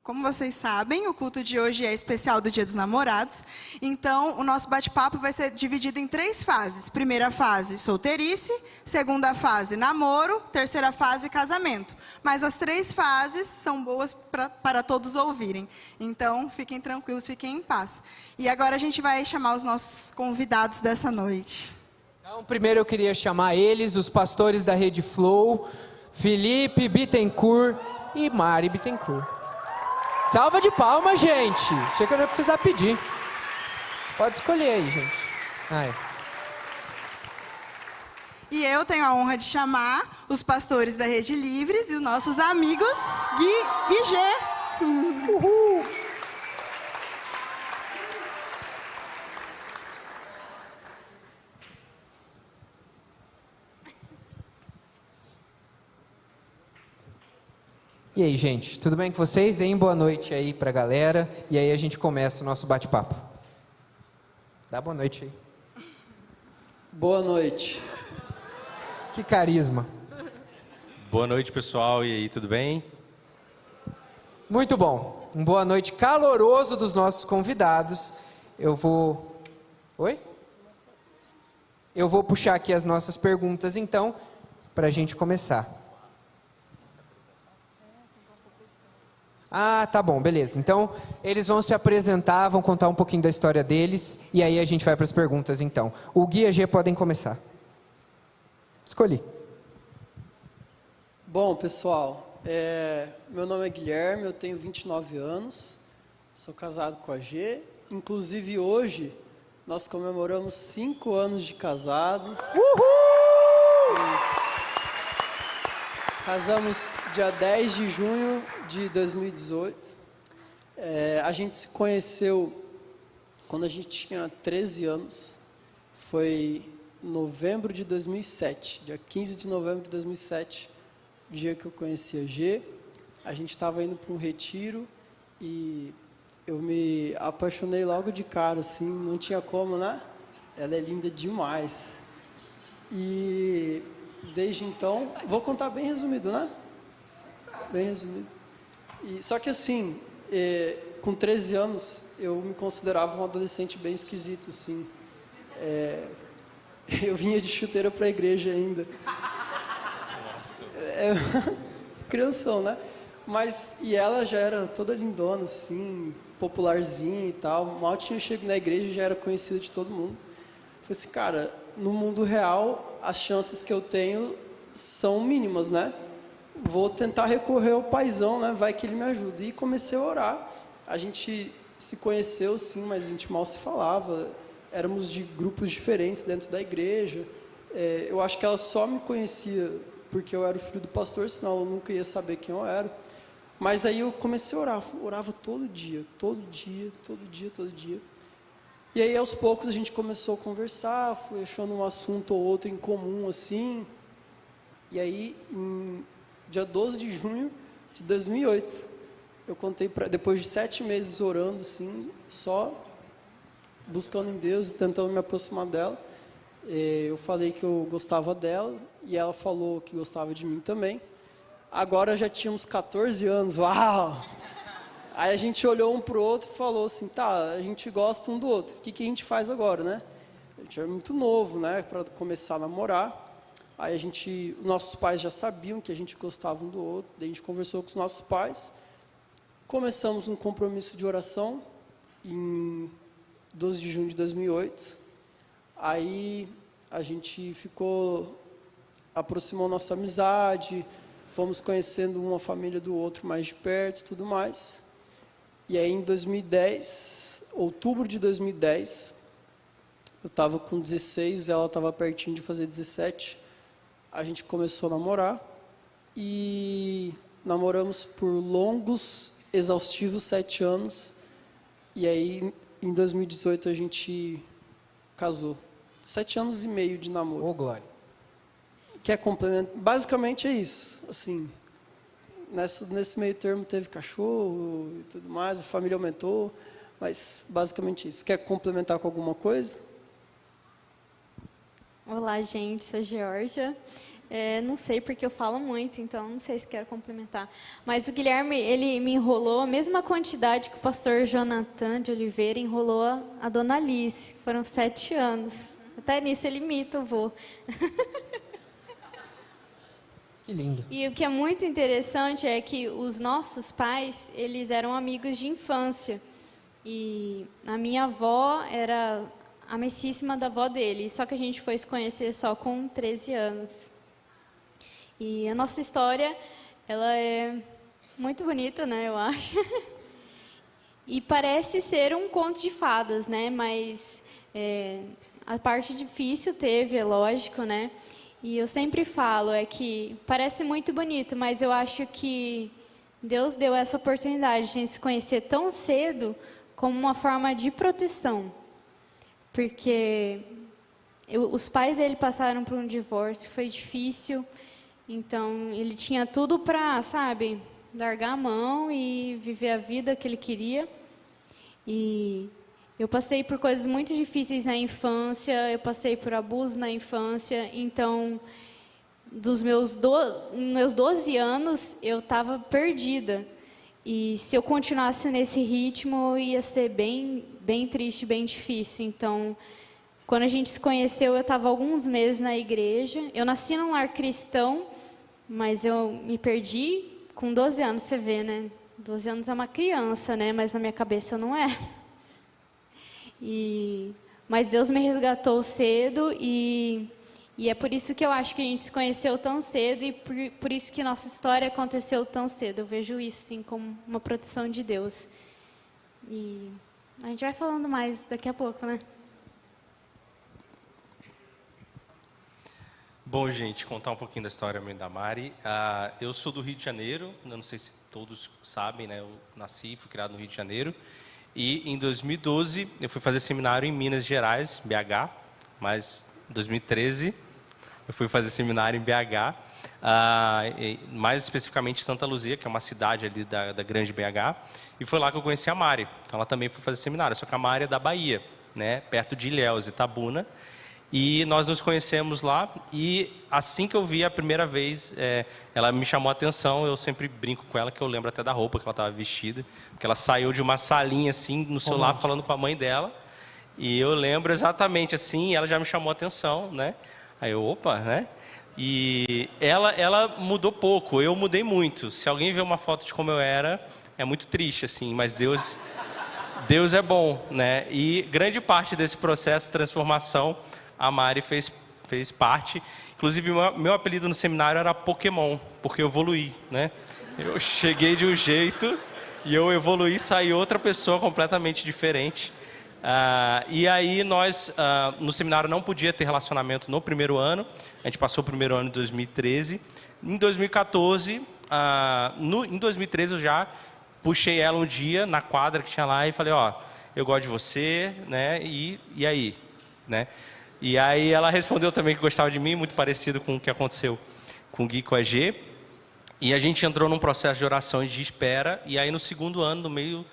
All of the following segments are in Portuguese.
Como vocês sabem, o culto de hoje é especial do Dia dos Namorados. Então, o nosso bate-papo vai ser dividido em 3 fases. Primeira fase, solteirice. Segunda fase, namoro. Terceira fase, casamento. Mas as 3 fases são boas para todos ouvirem. Então, fiquem tranquilos, fiquem em paz. E agora a gente vai chamar os nossos convidados dessa noite. Então, primeiro eu queria chamar eles, os pastores da Rede Flow, Felipe Bittencourt e Mari Bittencourt. Salva de palmas, gente. Achei que eu não ia precisar pedir. Pode escolher aí, gente. Ai. E eu tenho a honra de chamar os pastores da Rede Livres e os nossos amigos Gui e Gê. Uhul. E aí, gente, tudo bem com vocês? Deem boa noite aí pra galera. E aí a gente começa o nosso bate-papo. Dá boa noite aí. Boa noite. Que carisma. Boa noite, pessoal. E aí, tudo bem? Muito bom. Um boa noite caloroso dos nossos convidados. Oi? Eu vou puxar aqui as nossas perguntas, então, pra gente começar. Ah, tá bom, beleza. Então, eles vão se apresentar, vão contar um pouquinho da história deles, e aí a gente vai para as perguntas, então. O Gui e a G podem começar. Escolhi. Bom, pessoal, meu nome é Guilherme, eu tenho 29 anos, sou casado com a G. Inclusive, hoje, nós comemoramos 5 anos de casados. Uhul! Isso. Casamos dia 10 de junho de 2018. A gente se conheceu quando a gente tinha 13 anos. Foi em novembro de 2007, dia 15 de novembro de 2007, o dia que eu conheci a G. A gente estava indo para um retiro e eu me apaixonei logo de cara, assim, não tinha como, né? Ela é linda demais. E desde então, vou contar bem resumido, né? Bem resumido. Só que assim, com 13 anos, eu me considerava um adolescente bem esquisito, assim. Eu vinha de chuteira para a igreja ainda. Crianção, né? E ela já era toda lindona, assim, popularzinha e tal. Mal tinha chegado na igreja, já era conhecida de todo mundo. Falei assim, cara, no mundo real, as chances que eu tenho são mínimas, né? Vou tentar recorrer ao paizão, né? Vai que ele me ajuda. E comecei a orar. A gente se conheceu, sim, mas a gente mal se falava. Éramos de grupos diferentes dentro da igreja. Eu acho que ela só me conhecia porque eu era o filho do pastor, senão eu nunca ia saber quem eu era. Mas aí eu comecei a orar. Orava todo dia, todo dia, todo dia, todo dia. E aí, aos poucos, a gente começou a conversar, foi achando um assunto ou outro em comum, assim. E aí, dia 12 de junho de 2008, eu contei, depois de 7 meses orando, assim, só buscando em Deus e tentando me aproximar dela, eu falei que eu gostava dela e ela falou que gostava de mim também. Agora já tínhamos 14 anos, uau! Aí a gente olhou um pro outro e falou assim, tá, a gente gosta um do outro, o que a gente faz agora, né? A gente era muito novo, né, para começar a namorar. Aí nossos pais já sabiam que a gente gostava um do outro, daí a gente conversou com os nossos pais, começamos um compromisso de oração em 12 de junho de 2008. Aí a gente aproximou nossa amizade, fomos conhecendo uma família do outro mais de perto e tudo mais. E aí em 2010, outubro de 2010, eu estava com 16, ela estava pertinho de fazer 17, a gente começou a namorar e namoramos por longos, exaustivos 7 anos, e aí em 2018 a gente casou. 7 anos e meio de namoro. Ô, glória. Quer complementar? Basicamente é isso, assim. Nesse meio termo teve cachorro e tudo mais, a família aumentou, mas basicamente isso. Quer complementar com alguma coisa? Olá, gente, sou a Georgia. Não sei, porque eu falo muito, então não sei se quero complementar. Mas o Guilherme, ele me enrolou a mesma quantidade que o pastor Jonathan de Oliveira enrolou a dona Alice. Foram 7 anos. Até nisso ele imita o vô. Que lindo. E o que é muito interessante é que os nossos pais, eles eram amigos de infância. E a minha avó era amicíssima da avó dele, só que a gente foi se conhecer só com 13 anos. E a nossa história, ela é muito bonita, né, eu acho. E parece ser um conto de fadas, né, mas a parte difícil teve, é lógico, né. E eu sempre falo, que parece muito bonito, mas eu acho que Deus deu essa oportunidade de a gente se conhecer tão cedo como uma forma de proteção. Porque os pais dele passaram por um divórcio, foi difícil. Então, ele tinha tudo para, sabe, largar a mão e viver a vida que ele queria. E eu passei por coisas muito difíceis na infância, eu passei por abuso na infância. Então, dos meus 12 anos, eu estava perdida. E se eu continuasse nesse ritmo, ia ser bem, bem triste, bem difícil. Então, quando a gente se conheceu, eu estava alguns meses na igreja. Eu nasci num lar cristão, mas eu me perdi com 12 anos, você vê, né? 12 anos é uma criança, né? Mas na minha cabeça não é. Mas Deus me resgatou cedo e é por isso que eu acho que a gente se conheceu tão cedo e por isso que nossa história aconteceu tão cedo. Eu vejo isso, sim, como uma proteção de Deus. E a gente vai falando mais daqui a pouco, né? Bom, gente, contar um pouquinho da história minha da Mari. Eu sou do Rio de Janeiro, não sei se todos sabem, né? Eu nasci e fui criado no Rio de Janeiro. E em 2012 eu fui fazer seminário em Minas Gerais, BH, mas em 2013 eu fui fazer seminário em BH, mais especificamente Santa Luzia, que é uma cidade ali da grande BH, e foi lá que eu conheci a Mari. Então ela também foi fazer seminário, só que a Mari é da Bahia, né? Perto de Ilhéus, Itabuna. E nós nos conhecemos lá e assim que eu vi a primeira vez, ela me chamou a atenção. Eu sempre brinco com ela, que eu lembro até da roupa que ela estava vestida, porque ela saiu de uma salinha assim, no celular, falando com a mãe dela. E eu lembro exatamente assim, ela já me chamou a atenção, né? Aí eu, opa, né? E ela mudou pouco, eu mudei muito. Se alguém vê uma foto de como eu era, é muito triste, assim, mas Deus é bom, né? E grande parte desse processo de transformação, a Mari fez parte. Inclusive, meu apelido no seminário era Pokémon, porque eu evoluí, né? Eu cheguei de um jeito e eu evoluí, saí outra pessoa completamente diferente. E aí nós, no seminário, não podia ter relacionamento no primeiro ano. A gente passou o primeiro ano em 2013. Em 2014, em 2013 eu já puxei ela um dia na quadra que tinha lá e falei, ó, eu gosto de você, né? E aí, né? E aí ela respondeu também que gostava de mim, muito parecido com o que aconteceu com o Gui e com a G. E a gente entrou num processo de oração e de espera. E aí no segundo ano, no meio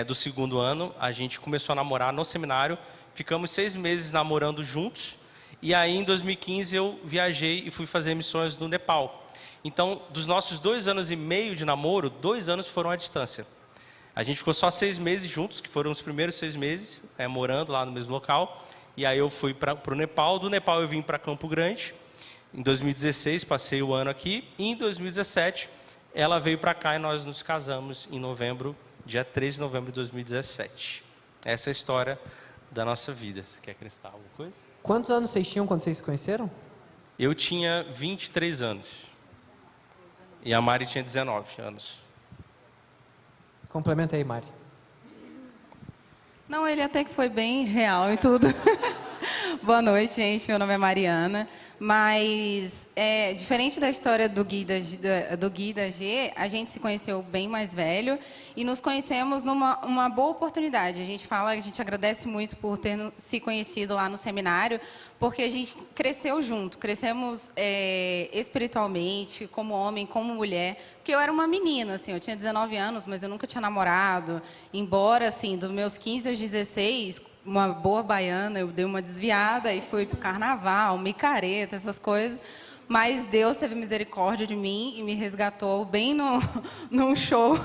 do segundo ano, a gente começou a namorar no seminário. Ficamos 6 meses namorando juntos. E aí em 2015 eu viajei e fui fazer missões no Nepal. Então, dos nossos 2 anos e meio de namoro, 2 anos foram à distância. A gente ficou só 6 meses juntos, que foram os primeiros 6 meses, morando lá no mesmo local. E aí eu fui para o Nepal. Do Nepal eu vim para Campo Grande. Em 2016, passei o ano aqui. E em 2017, ela veio para cá e nós nos casamos em novembro, dia 13 de novembro de 2017. Essa é a história da nossa vida. Você quer acrescentar alguma coisa? Quantos anos vocês tinham quando vocês se conheceram? Eu tinha 23 anos. E a Mari tinha 19 anos. Complementa aí, Mari. Não, ele até que foi bem real e tudo. Boa noite, gente. Meu nome é Mariana. Mas, diferente da história do Gui e da G, a gente se conheceu bem mais velho e nos conhecemos numa boa oportunidade. A gente agradece muito por ter se conhecido lá no seminário, porque a gente cresceu junto, crescemos espiritualmente, como homem, como mulher. Porque eu era uma menina, assim, eu tinha 19 anos, mas eu nunca tinha namorado. Embora, assim, dos meus 15 aos 16... uma boa baiana, eu dei uma desviada e fui pro carnaval, micareta, essas coisas. Mas Deus teve misericórdia de mim e me resgatou bem num show.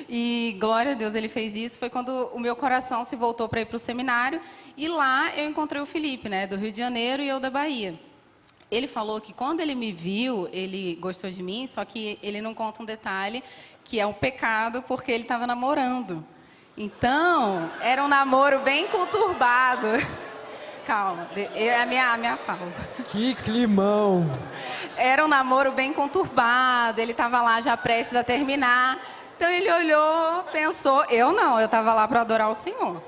E glória a Deus, Ele fez isso. Foi quando o meu coração se voltou para ir para o seminário. E lá eu encontrei o Felipe, né, do Rio de Janeiro, e eu da Bahia. Ele falou que quando ele me viu, ele gostou de mim, só que ele não conta um detalhe, que é um pecado, porque ele estava namorando. Então, era um namoro bem conturbado. Calma, é a minha fala. Que climão! Era um namoro bem conturbado, ele estava lá já prestes a terminar. Então ele olhou, pensou, eu estava lá para adorar o Senhor.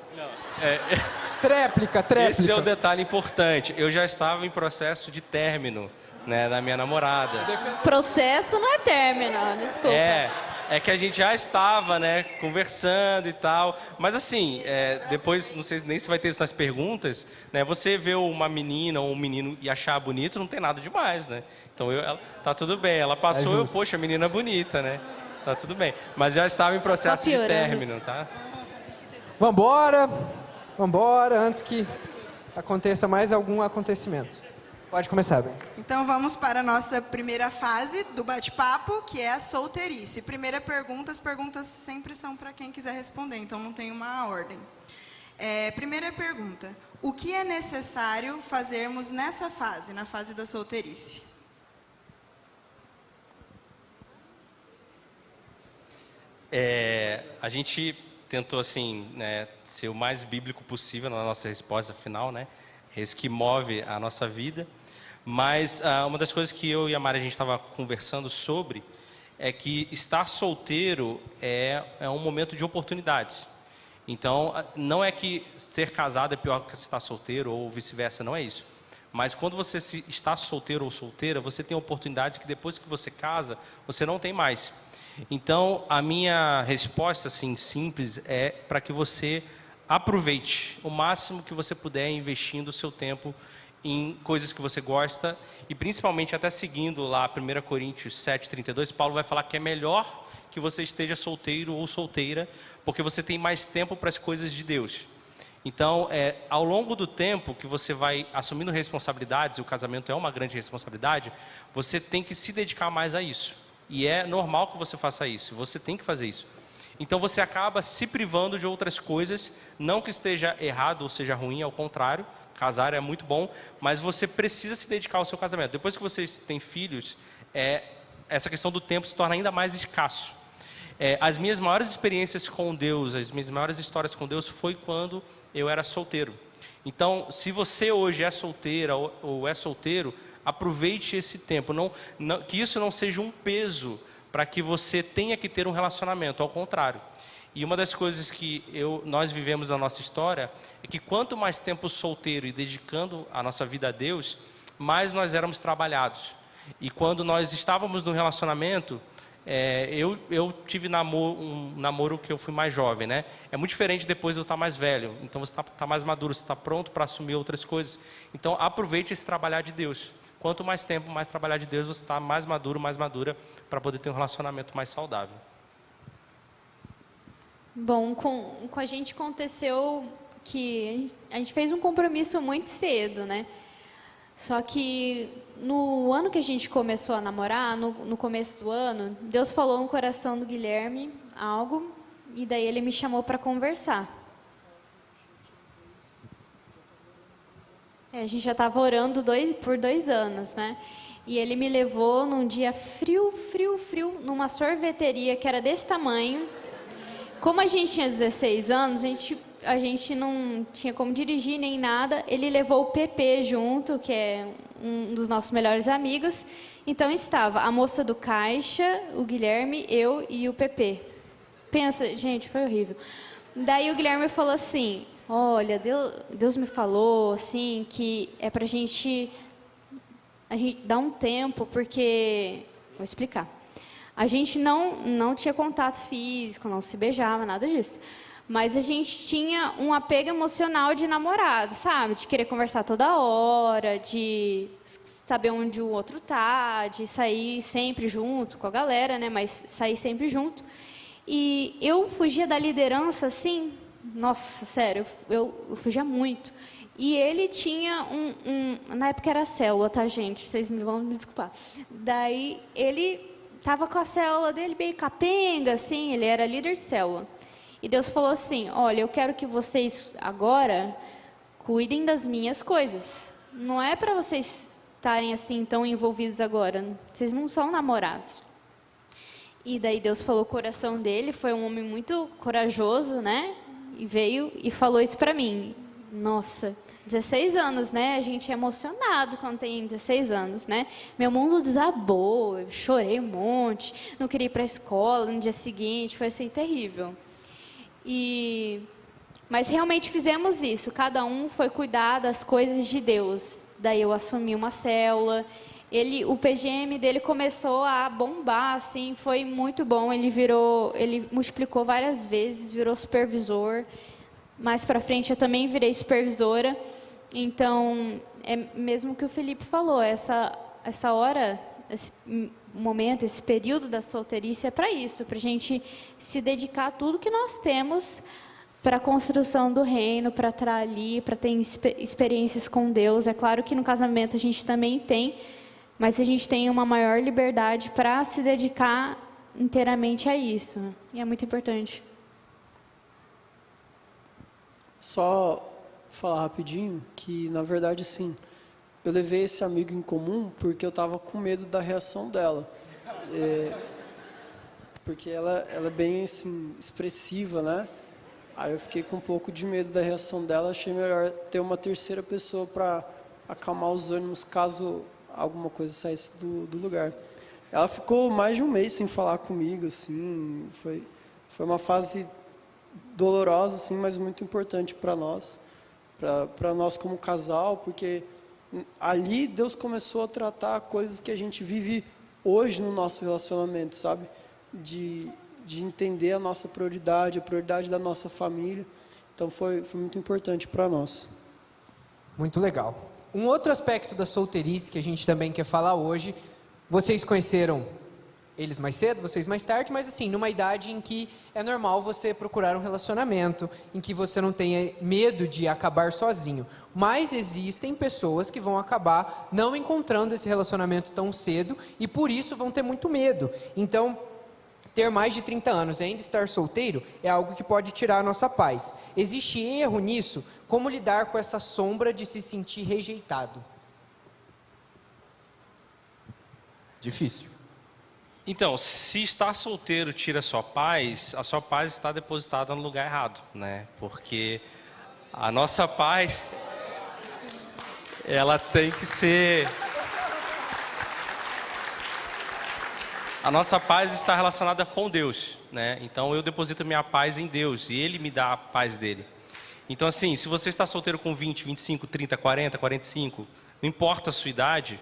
Tréplica. Esse é o detalhe importante. Eu já estava em processo de término, né, da minha namorada. Processo não é término, desculpa. É que a gente já estava, né, conversando e tal. Mas assim, depois, não sei nem se vai ter isso nas perguntas, né, você vê uma menina ou um menino e achar bonito, não tem nada demais, né? Então, tá tudo bem. Ela passou, poxa, menina bonita, né? Tá tudo bem. Mas já estava em processo de término, tá? Vambora, antes que aconteça mais algum acontecimento. Pode começar, bem. Então vamos para a nossa primeira fase do bate-papo, que é a solteirice. Primeira pergunta, as perguntas sempre são para quem quiser responder, então não tem uma ordem. Primeira pergunta, o que é necessário fazermos nessa fase, na fase da solteirice? A gente tentou, assim, né, ser o mais bíblico possível na nossa resposta final, né? É isso que move a nossa vida. Mas uma das coisas que eu e a Mari a gente estava conversando sobre é que estar solteiro é um momento de oportunidades. Então, não é que ser casado é pior que estar solteiro ou vice-versa, não é isso. Mas quando você está solteiro ou solteira, você tem oportunidades que depois que você casa, você não tem mais. Então, a minha resposta, assim, simples, é para que você aproveite o máximo que você puder investindo o seu tempo em coisas que você gosta e principalmente até seguindo lá 1 Coríntios 7:32, Paulo vai falar que é melhor que você esteja solteiro ou solteira, porque você tem mais tempo para as coisas de Deus. Então, ao longo do tempo que você vai assumindo responsabilidades, e o casamento é uma grande responsabilidade, você tem que se dedicar mais a isso. E é normal que você faça isso, você tem que fazer isso. Então você acaba se privando de outras coisas, não que esteja errado ou seja ruim, ao contrário, casar é muito bom, mas você precisa se dedicar ao seu casamento. Depois que vocês têm filhos, essa questão do tempo se torna ainda mais escasso. As minhas maiores experiências com Deus, as minhas maiores histórias com Deus foi quando eu era solteiro. Então, se você hoje é solteira ou é solteiro, aproveite esse tempo, que isso não seja um peso para que você tenha que ter um relacionamento, ao contrário. E uma das coisas que nós vivemos na nossa história é que quanto mais tempo solteiro e dedicando a nossa vida a Deus, mais nós éramos trabalhados. E quando nós estávamos no relacionamento, eu tive um namoro que eu fui mais jovem, né? É muito diferente depois de eu estar mais velho. Então você está mais maduro, você está pronto para assumir outras coisas. Então aproveite esse trabalhar de Deus. Quanto mais tempo, mais trabalhar de Deus, você está mais maduro, mais madura para poder ter um relacionamento mais saudável. Bom, com a gente aconteceu que a gente fez um compromisso muito cedo, né? Só que no ano que a gente começou a namorar, no começo do ano, Deus falou no coração do Guilherme algo, e daí ele me chamou para conversar. A gente já estava orando por 2 anos, né? E ele me levou num dia frio, numa sorveteria que era desse tamanho. Como a gente tinha 16 anos, a gente não tinha como dirigir nem nada. Ele levou o PP junto, que é um dos nossos melhores amigos. Então estava a moça do caixa, o Guilherme, eu e o PP. Pensa, gente, foi horrível. Daí o Guilherme falou assim: olha, Deus me falou assim que é pra a gente dar um tempo, porque vou explicar. A gente não tinha contato físico, não se beijava, nada disso. Mas a gente tinha um apego emocional de namorado, sabe? De querer conversar toda hora, de saber onde o outro tá, de sair sempre junto com a galera, né? Mas sair sempre junto. E eu fugia da liderança, assim, nossa, sério, eu fugia muito. E ele tinha na época era célula, tá, gente? Vocês vão me desculpar. Daí ele estava com a célula dele meio capenga, assim, ele era líder de célula. E Deus falou assim: olha, eu quero que vocês agora cuidem das minhas coisas. Não é para vocês estarem assim tão envolvidos agora. Vocês não são namorados. E daí Deus falou o coração dele, foi um homem muito corajoso, né? E veio e falou isso para mim. Nossa, 16 anos, né? A gente é emocionado quando tem 16 anos, né? Meu mundo desabou, eu chorei um monte, não queria ir para a escola no dia seguinte, foi assim, terrível. Mas realmente fizemos isso, cada um foi cuidar das coisas de Deus. Daí eu assumi uma célula, o PGM dele começou a bombar, assim, foi muito bom, ele multiplicou várias vezes, virou supervisor. Mais para frente eu também virei supervisora. Então, é mesmo que o Felipe falou, essa hora, esse momento, esse período da solteirice é para isso, para a gente se dedicar a tudo que nós temos para a construção do reino, para estar ali, para ter experiências com Deus. É claro que no casamento a gente também tem, mas a gente tem uma maior liberdade para se dedicar inteiramente a isso. E é muito importante. Só falar rapidinho que, na verdade, sim, eu levei esse amigo em comum porque eu estava com medo da reação dela. Porque ela é bem, assim, expressiva, né? Aí eu fiquei com um pouco de medo da reação dela, achei melhor ter uma terceira pessoa para acalmar os ânimos caso alguma coisa saísse do lugar. Ela ficou mais de um mês sem falar comigo, assim, foi uma fase dolorosa, assim, mas muito importante para nós como casal, porque ali Deus começou a tratar coisas que a gente vive hoje no nosso relacionamento, sabe? De entender a nossa prioridade, a prioridade da nossa família. Então foi muito importante para nós. Muito legal. Um outro aspecto da solteirice que a gente também quer falar hoje, vocês conheceram eles mais cedo, vocês mais tarde, mas assim, numa idade em que é normal você procurar um relacionamento, em que você não tenha medo de acabar sozinho. Mas existem pessoas que vão acabar não encontrando esse relacionamento tão cedo e por isso vão ter muito medo. Então, ter mais de 30 anos e ainda estar solteiro é algo que pode tirar a nossa paz. Existe erro nisso? Como lidar com essa sombra de se sentir rejeitado? Difícil. Então, se estar solteiro tira a sua paz está depositada no lugar errado, né? Porque a nossa paz, ela tem que ser... A nossa paz está relacionada com Deus, né? Então, eu deposito minha paz em Deus e Ele me dá a paz dele. Então, assim, se você está solteiro com 20, 25, 30, 40, 45, não importa a sua idade,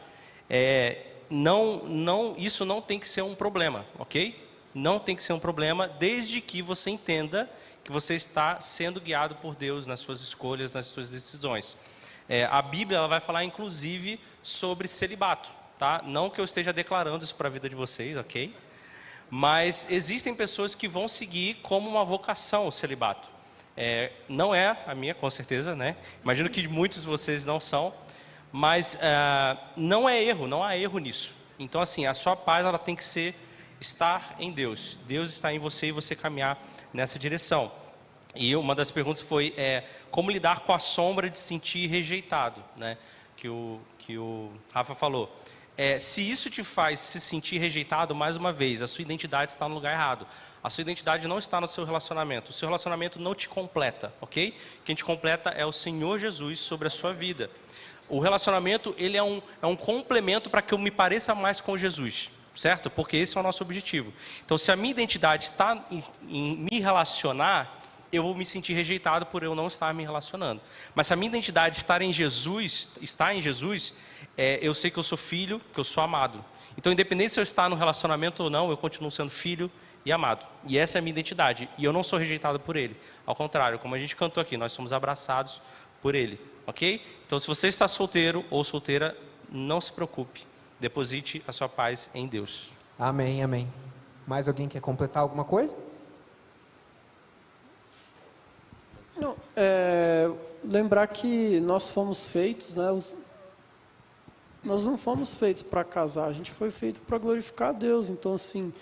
isso não tem que ser um problema, ok? Não tem que ser um problema, desde que você entenda que você está sendo guiado por Deus nas suas escolhas, nas suas decisões. A Bíblia ela vai falar, inclusive, sobre celibato, tá? Não que eu esteja declarando isso para a vida de vocês, ok? Mas existem pessoas que vão seguir como uma vocação o celibato. Não é a minha, com certeza, né? Imagino que muitos de vocês não são. Mas não é erro, não há erro nisso. Então, assim, a sua paz ela tem que estar em Deus. Deus está em você e você caminhar nessa direção. E uma das perguntas foi como lidar com a sombra de se sentir rejeitado, né? Que o Rafa falou. Se isso te faz se sentir rejeitado, mais uma vez, a sua identidade está no lugar errado. A sua identidade não está no seu relacionamento. O seu relacionamento não te completa, ok? Quem te completa é o Senhor Jesus sobre a sua vida. O relacionamento, ele é um complemento para que eu me pareça mais com Jesus, certo? Porque esse é o nosso objetivo. Então, se a minha identidade está em me relacionar, eu vou me sentir rejeitado por eu não estar me relacionando. Mas se a minha identidade está em Jesus, eu sei que eu sou filho, que eu sou amado. Então, independente se eu estar no relacionamento ou não, eu continuo sendo filho e amado. E essa é a minha identidade. E eu não sou rejeitado por Ele. Ao contrário, como a gente cantou aqui, nós somos abraçados por Ele. Ok? Então, se você está solteiro ou solteira, não se preocupe. Deposite a sua paz em Deus. Amém, amém. Mais alguém quer completar alguma coisa? Não, lembrar que nós fomos feitos, né? Nós não fomos feitos para casar, a gente foi feito para glorificar a Deus. Então, assim,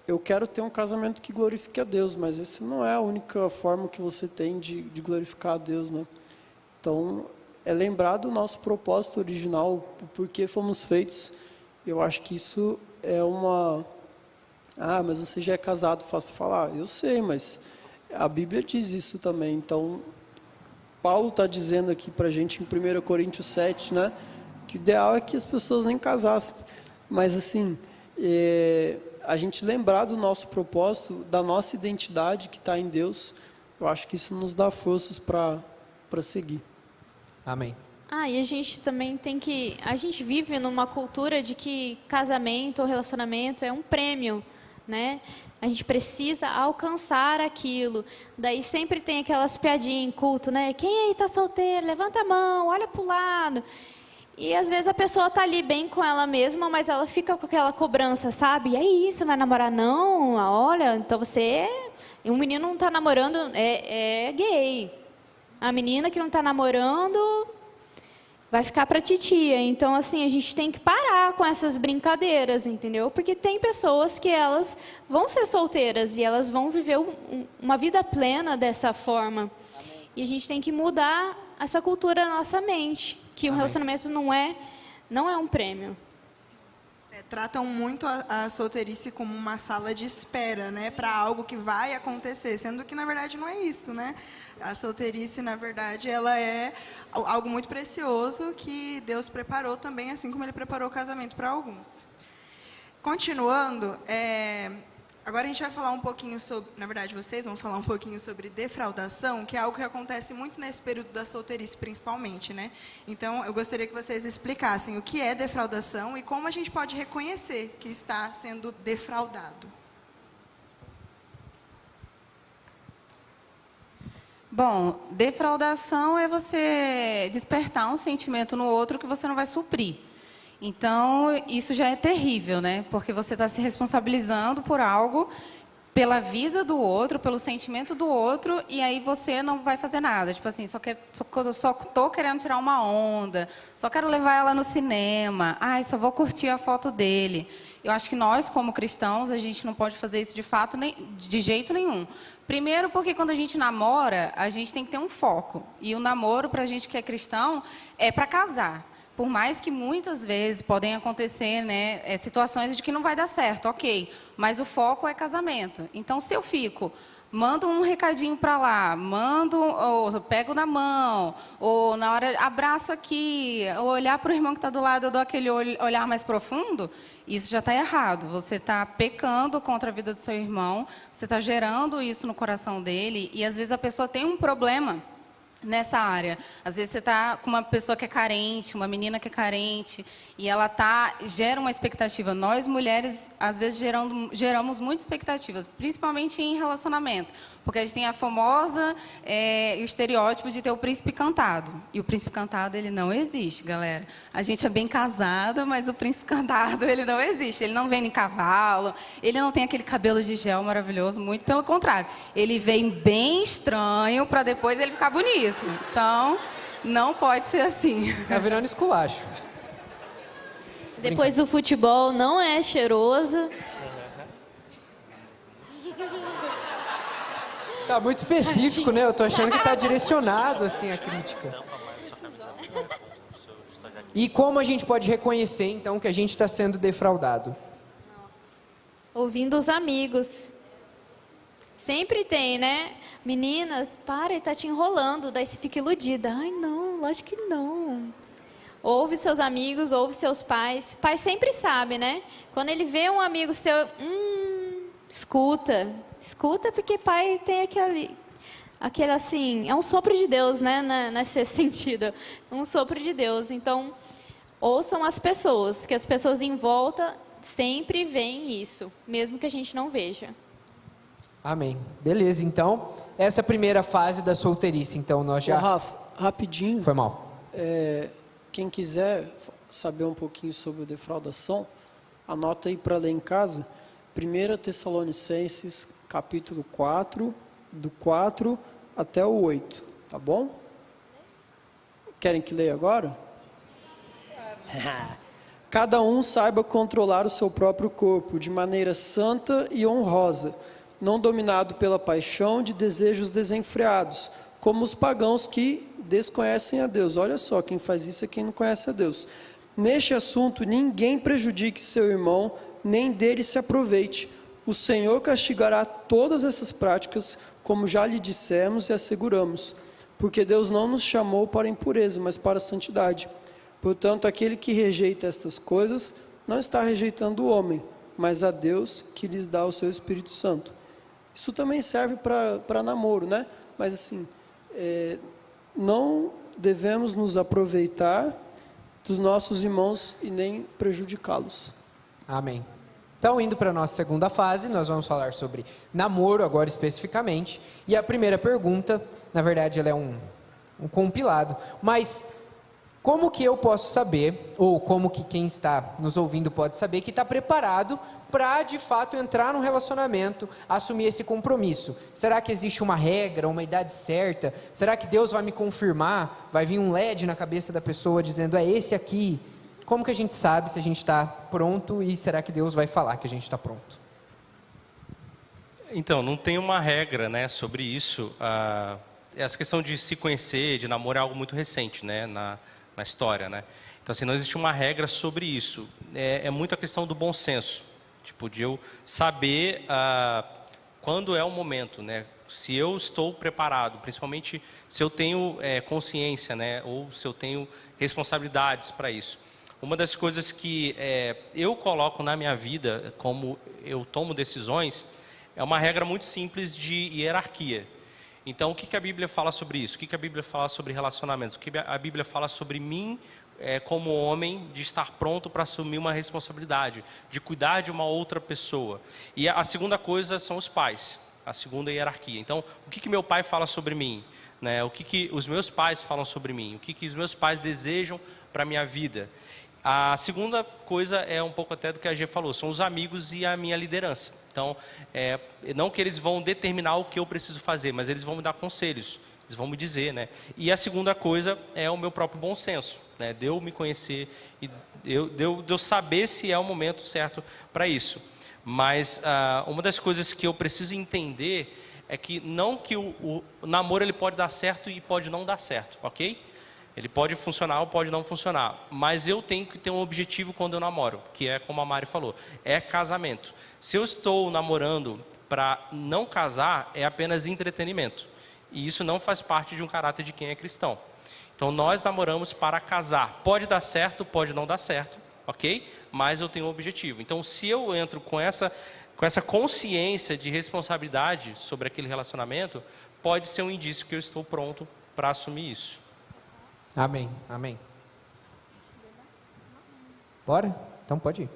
eu quero ter um casamento que glorifique a Deus, mas essa não é a única forma que você tem de glorificar a Deus, né? Então, é lembrar do nosso propósito original, por que fomos feitos. Eu acho que isso é uma... Ah, mas você já é casado, fácil falar. Eu sei, mas a Bíblia diz isso também. Então, Paulo está dizendo aqui para a gente em 1 Coríntios 7, né, que o ideal é que as pessoas nem casassem. Mas, assim, a gente lembrar do nosso propósito, da nossa identidade que está em Deus, eu acho que isso nos dá forças para seguir. Amém. E a gente também tem que... A gente vive numa cultura de que casamento ou relacionamento é um prêmio, né? A gente precisa alcançar aquilo. Daí sempre tem aquelas piadinhas em culto, né? Quem aí tá solteiro? Levanta a mão, olha pro lado. E às vezes a pessoa tá ali bem com ela mesma, mas ela fica com aquela cobrança, sabe? E aí, você vai namorar não? Olha, então você... Um menino não tá namorando, é gay. A menina que não tá namorando... vai ficar para titia. Então, assim, a gente tem que parar com essas brincadeiras, entendeu? Porque tem pessoas que elas vão ser solteiras e elas vão viver uma vida plena dessa forma. Amém. E a gente tem que mudar essa cultura na nossa mente, que o relacionamento não é um prêmio. Tratam muito a solteirice como uma sala de espera, né, para algo que vai acontecer, sendo que na verdade não é isso, né? A solteirice, na verdade, ela é algo muito precioso que Deus preparou também, assim como Ele preparou o casamento para alguns. Continuando, agora a gente vai falar um pouquinho sobre, na verdade vocês vão falar um pouquinho sobre defraudação, que é algo que acontece muito nesse período da solteirice, principalmente, né? Então, eu gostaria que vocês explicassem o que é defraudação e como a gente pode reconhecer que está sendo defraudado. Bom, defraudação é você despertar um sentimento no outro que você não vai suprir. Então, isso já é terrível, né? Porque você está se responsabilizando por algo, pela vida do outro, pelo sentimento do outro, e aí você não vai fazer nada. Tipo assim, só estou querendo tirar uma onda, só quero levar ela no cinema, só vou curtir a foto dele. Eu acho que nós, como cristãos, a gente não pode fazer isso de fato, de jeito nenhum. Primeiro, porque quando a gente namora, a gente tem que ter um foco. E o namoro, para a gente que é cristão, é para casar. Por mais que muitas vezes podem acontecer, né, situações de que não vai dar certo, ok. Mas o foco é casamento. Então, se eu mando um recadinho para lá, ou pego na mão, ou na hora abraço aqui, ou olhar para o irmão que está do lado, eu dou aquele olhar mais profundo, isso já está errado. Você está pecando contra a vida do seu irmão, você está gerando isso no coração dele, e às vezes a pessoa tem um problema nessa área. Às vezes você está com uma pessoa que é carente, uma menina que é carente, e ela gera uma expectativa. Nós, mulheres, às vezes geramos muitas expectativas, principalmente em relacionamento, porque a gente tem a famosa o estereótipo de ter o príncipe encantado. E o príncipe encantado, ele não existe, galera. A gente é bem casada, mas o príncipe encantado, ele não existe. Ele não vem em cavalo, ele não tem aquele cabelo de gel maravilhoso, muito pelo contrário. Ele vem bem estranho para depois ele ficar bonito. Então, não pode ser assim. Tá virando esculacho. Depois do futebol, não é cheiroso. Tá muito específico, né? Eu tô achando que tá direcionado, assim, a crítica. E como a gente pode reconhecer, então, que a gente está sendo defraudado? Ouvindo os amigos. Sempre tem, né? Meninas, para, ele tá te enrolando. Daí você fica iludida. Ai, não, lógico que não. Ouve seus amigos, ouve seus pais. Pai sempre sabe, né? Quando ele vê um amigo seu, escuta. Escuta porque pai tem aquele assim, é um sopro de Deus, né? Nesse sentido. Um sopro de Deus. Então, ouçam as pessoas, que as pessoas em volta sempre veem isso, mesmo que a gente não veja. Amém. Beleza, então, essa é a primeira fase da solteirice. Então, nós já... Ô, Rafa, rapidinho. Foi mal. Quem quiser saber um pouquinho sobre defraudação, anota aí para ler em casa. 1 Tessalonicenses, capítulo 4, do 4 até o 8. tá bom? Querem que leia agora? Cada um saiba controlar o seu próprio corpo de maneira santa e honrosa, não dominado pela paixão de desejos desenfreados, como os pagãos que desconhecem a Deus. Olha só, quem faz isso é quem não conhece a Deus. Neste assunto, ninguém prejudique seu irmão, nem dele se aproveite. O Senhor castigará todas essas práticas, como já lhe dissemos e asseguramos, porque Deus não nos chamou para a impureza, mas para a santidade. Portanto, aquele que rejeita estas coisas não está rejeitando o homem, mas a Deus que lhes dá o seu Espírito Santo. Isso também serve para namoro, né? Mas assim, não devemos nos aproveitar dos nossos irmãos e nem prejudicá-los. Amém. Então, indo para a nossa segunda fase, nós vamos falar sobre namoro agora especificamente. E a primeira pergunta, na verdade, ela é um compilado, mas como que eu posso saber, ou como que quem está nos ouvindo pode saber que está preparado para, de fato, entrar num relacionamento, assumir esse compromisso? Será que existe uma regra, uma idade certa? Será que Deus vai me confirmar? Vai vir um LED na cabeça da pessoa dizendo, é esse aqui? Como que a gente sabe se a gente está pronto e será que Deus vai falar que a gente está pronto? Então, não tem uma regra, né, sobre isso. Essa questão de se conhecer, de namoro, é algo muito recente, né, na história, né? Então, assim, não existe uma regra sobre isso. É muito a questão do bom senso, tipo, de eu saber quando é o momento, né? Se eu estou preparado, principalmente se eu tenho consciência, né? Ou se eu tenho responsabilidades para isso. Uma das coisas que eu coloco na minha vida, como eu tomo decisões, é uma regra muito simples de hierarquia. Então, o que a Bíblia fala sobre isso? O que a Bíblia fala sobre relacionamentos? O que a Bíblia fala sobre mim, como homem, de estar pronto para assumir uma responsabilidade, de cuidar de uma outra pessoa? E a segunda coisa são os pais, a segunda hierarquia. Então, o que meu pai fala sobre mim? Né? O que os meus pais falam sobre mim? O que os meus pais desejam para a minha vida? A segunda coisa é um pouco até do que a Gê falou, são os amigos e a minha liderança. Então, não que eles vão determinar o que eu preciso fazer, mas eles vão me dar conselhos, eles vão me dizer, né? E a segunda coisa é o meu próprio bom senso, né? De eu me conhecer e de eu saber se é o momento certo para isso. Mas uma das coisas que eu preciso entender é que não que o namoro ele pode dar certo e pode não dar certo, ok? Ele pode funcionar ou pode não funcionar, mas eu tenho que ter um objetivo quando eu namoro, que é como a Mari falou, é casamento. Se eu estou namorando para não casar, é apenas entretenimento. E isso não faz parte de um caráter de quem é cristão. Então nós namoramos para casar. Pode dar certo, pode não dar certo, ok? Mas eu tenho um objetivo. Então se eu entro com essa consciência de responsabilidade sobre aquele relacionamento, pode ser um indício que eu estou pronto para assumir isso. Amém, amém. Bora? Então pode ir.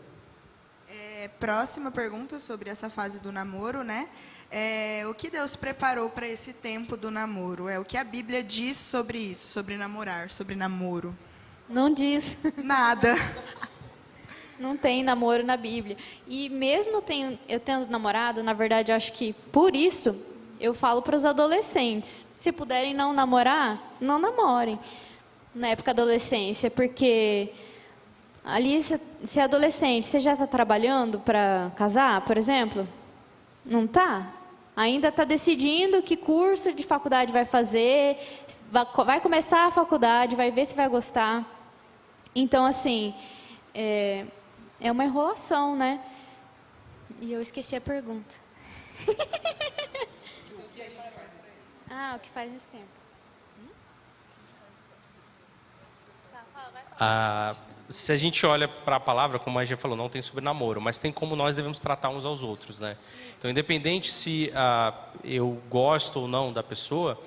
Próxima pergunta sobre essa fase do namoro, né? O que Deus preparou para esse tempo do namoro? O que a Bíblia diz sobre isso, sobre namorar, sobre namoro? Não diz. Nada. Não tem namoro na Bíblia. E mesmo eu tendo namorado, na verdade, eu acho que por isso eu falo para os adolescentes, se puderem não namorar, não namorem na época da adolescência, porque ali, se é adolescente, você já está trabalhando para casar, por exemplo? Não está? Ainda está decidindo que curso de faculdade vai fazer, vai começar a faculdade, vai ver se vai gostar. Então, assim, é uma enrolação, né? E eu esqueci a pergunta. O que faz nesse tempo? Se a gente olha para a palavra, como a Gê falou, não tem sobre namoro, mas tem como nós devemos tratar uns aos outros, né? Então, independente se eu gosto ou não da pessoa,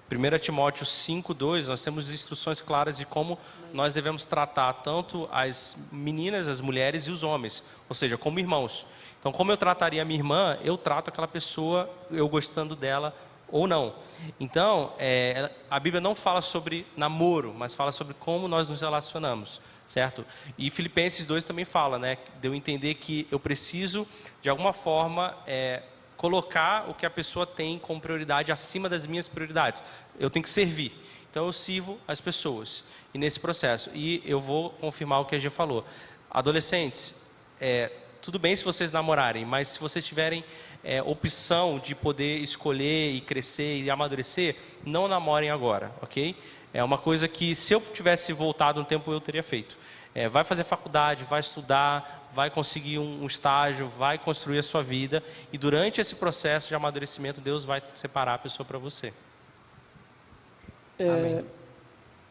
1 Timóteo 5:2, nós temos instruções claras de como nós devemos tratar tanto as meninas, as mulheres e os homens, ou seja, como irmãos. Então, como eu trataria a minha irmã, eu trato aquela pessoa, eu gostando dela ou não. Então, a Bíblia não fala sobre namoro, mas fala sobre como nós nos relacionamos, certo? E Filipenses 2 também fala, né, de eu entender que eu preciso, de alguma forma, colocar o que a pessoa tem como prioridade acima das minhas prioridades. Eu tenho que servir. Então eu sirvo as pessoas e nesse processo. E eu vou confirmar o que a G falou. Adolescentes, tudo bem se vocês namorarem, mas se vocês tiverem opção de poder escolher e crescer e amadurecer, não namorem agora, ok? É uma coisa que se eu tivesse voltado um tempo eu teria feito. Vai fazer faculdade, vai estudar, vai conseguir um estágio, vai construir a sua vida e durante esse processo de amadurecimento Deus vai separar a pessoa para você.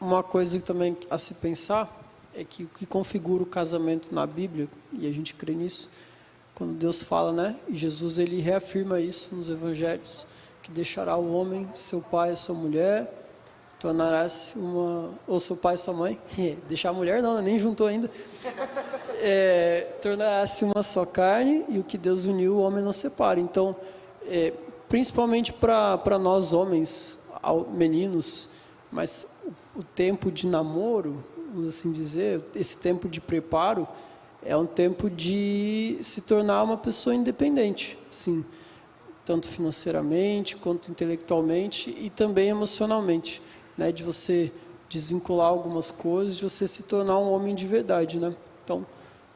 Uma coisa também a se pensar é que o que configura o casamento na Bíblia, e a gente crê nisso, quando Deus fala, né? E Jesus ele reafirma isso nos Evangelhos, que deixará o homem, seu pai e sua mulher, tornará-se ou seu pai e sua mãe, deixar a mulher não, nem juntou ainda, tornará-se uma só carne, e o que Deus uniu o homem não separa. Então, principalmente para nós homens, meninos, mas o tempo de namoro, vamos assim dizer, esse tempo de preparo, é um tempo de se tornar uma pessoa independente, sim, tanto financeiramente, quanto intelectualmente e também emocionalmente, né, de você desvincular algumas coisas, de você se tornar um homem de verdade, né? Então,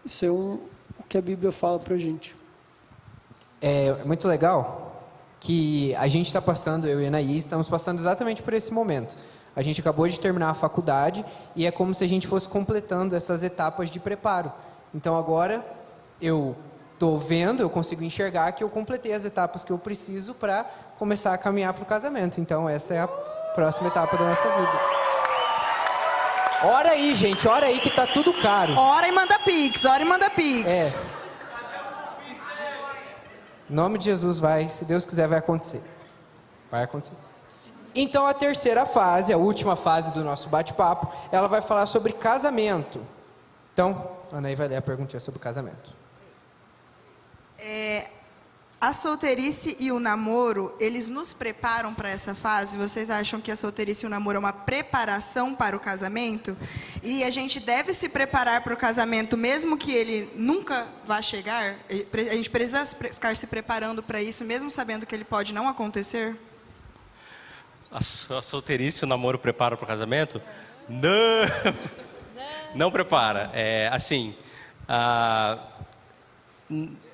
isso é o que a Bíblia fala pra gente. É muito legal que a gente está passando, eu e a Anaís, estamos passando exatamente por esse momento. A gente acabou de terminar a faculdade e é como se a gente fosse completando essas etapas de preparo. Então agora eu estou vendo, eu consigo enxergar que eu completei as etapas que eu preciso para começar a caminhar para o casamento. Então essa é a próxima etapa da nossa vida. Ora aí, gente, ora aí que tá tudo caro. Ora e manda pix, ora e manda pix. Em nome de Jesus se Deus quiser, vai acontecer. Vai acontecer. Então a terceira fase, a última fase do nosso bate-papo, ela vai falar sobre casamento. Então, Ana aí vai ler a perguntinha sobre casamento. A solteirice e o namoro, eles nos preparam para essa fase? Vocês acham que a solteirice e o namoro é uma preparação para o casamento? E a gente deve se preparar para o casamento mesmo que ele nunca vá chegar? A gente precisa ficar se preparando para isso mesmo sabendo que ele pode não acontecer? A solteirice e o namoro prepara para o casamento? Não! Não prepara.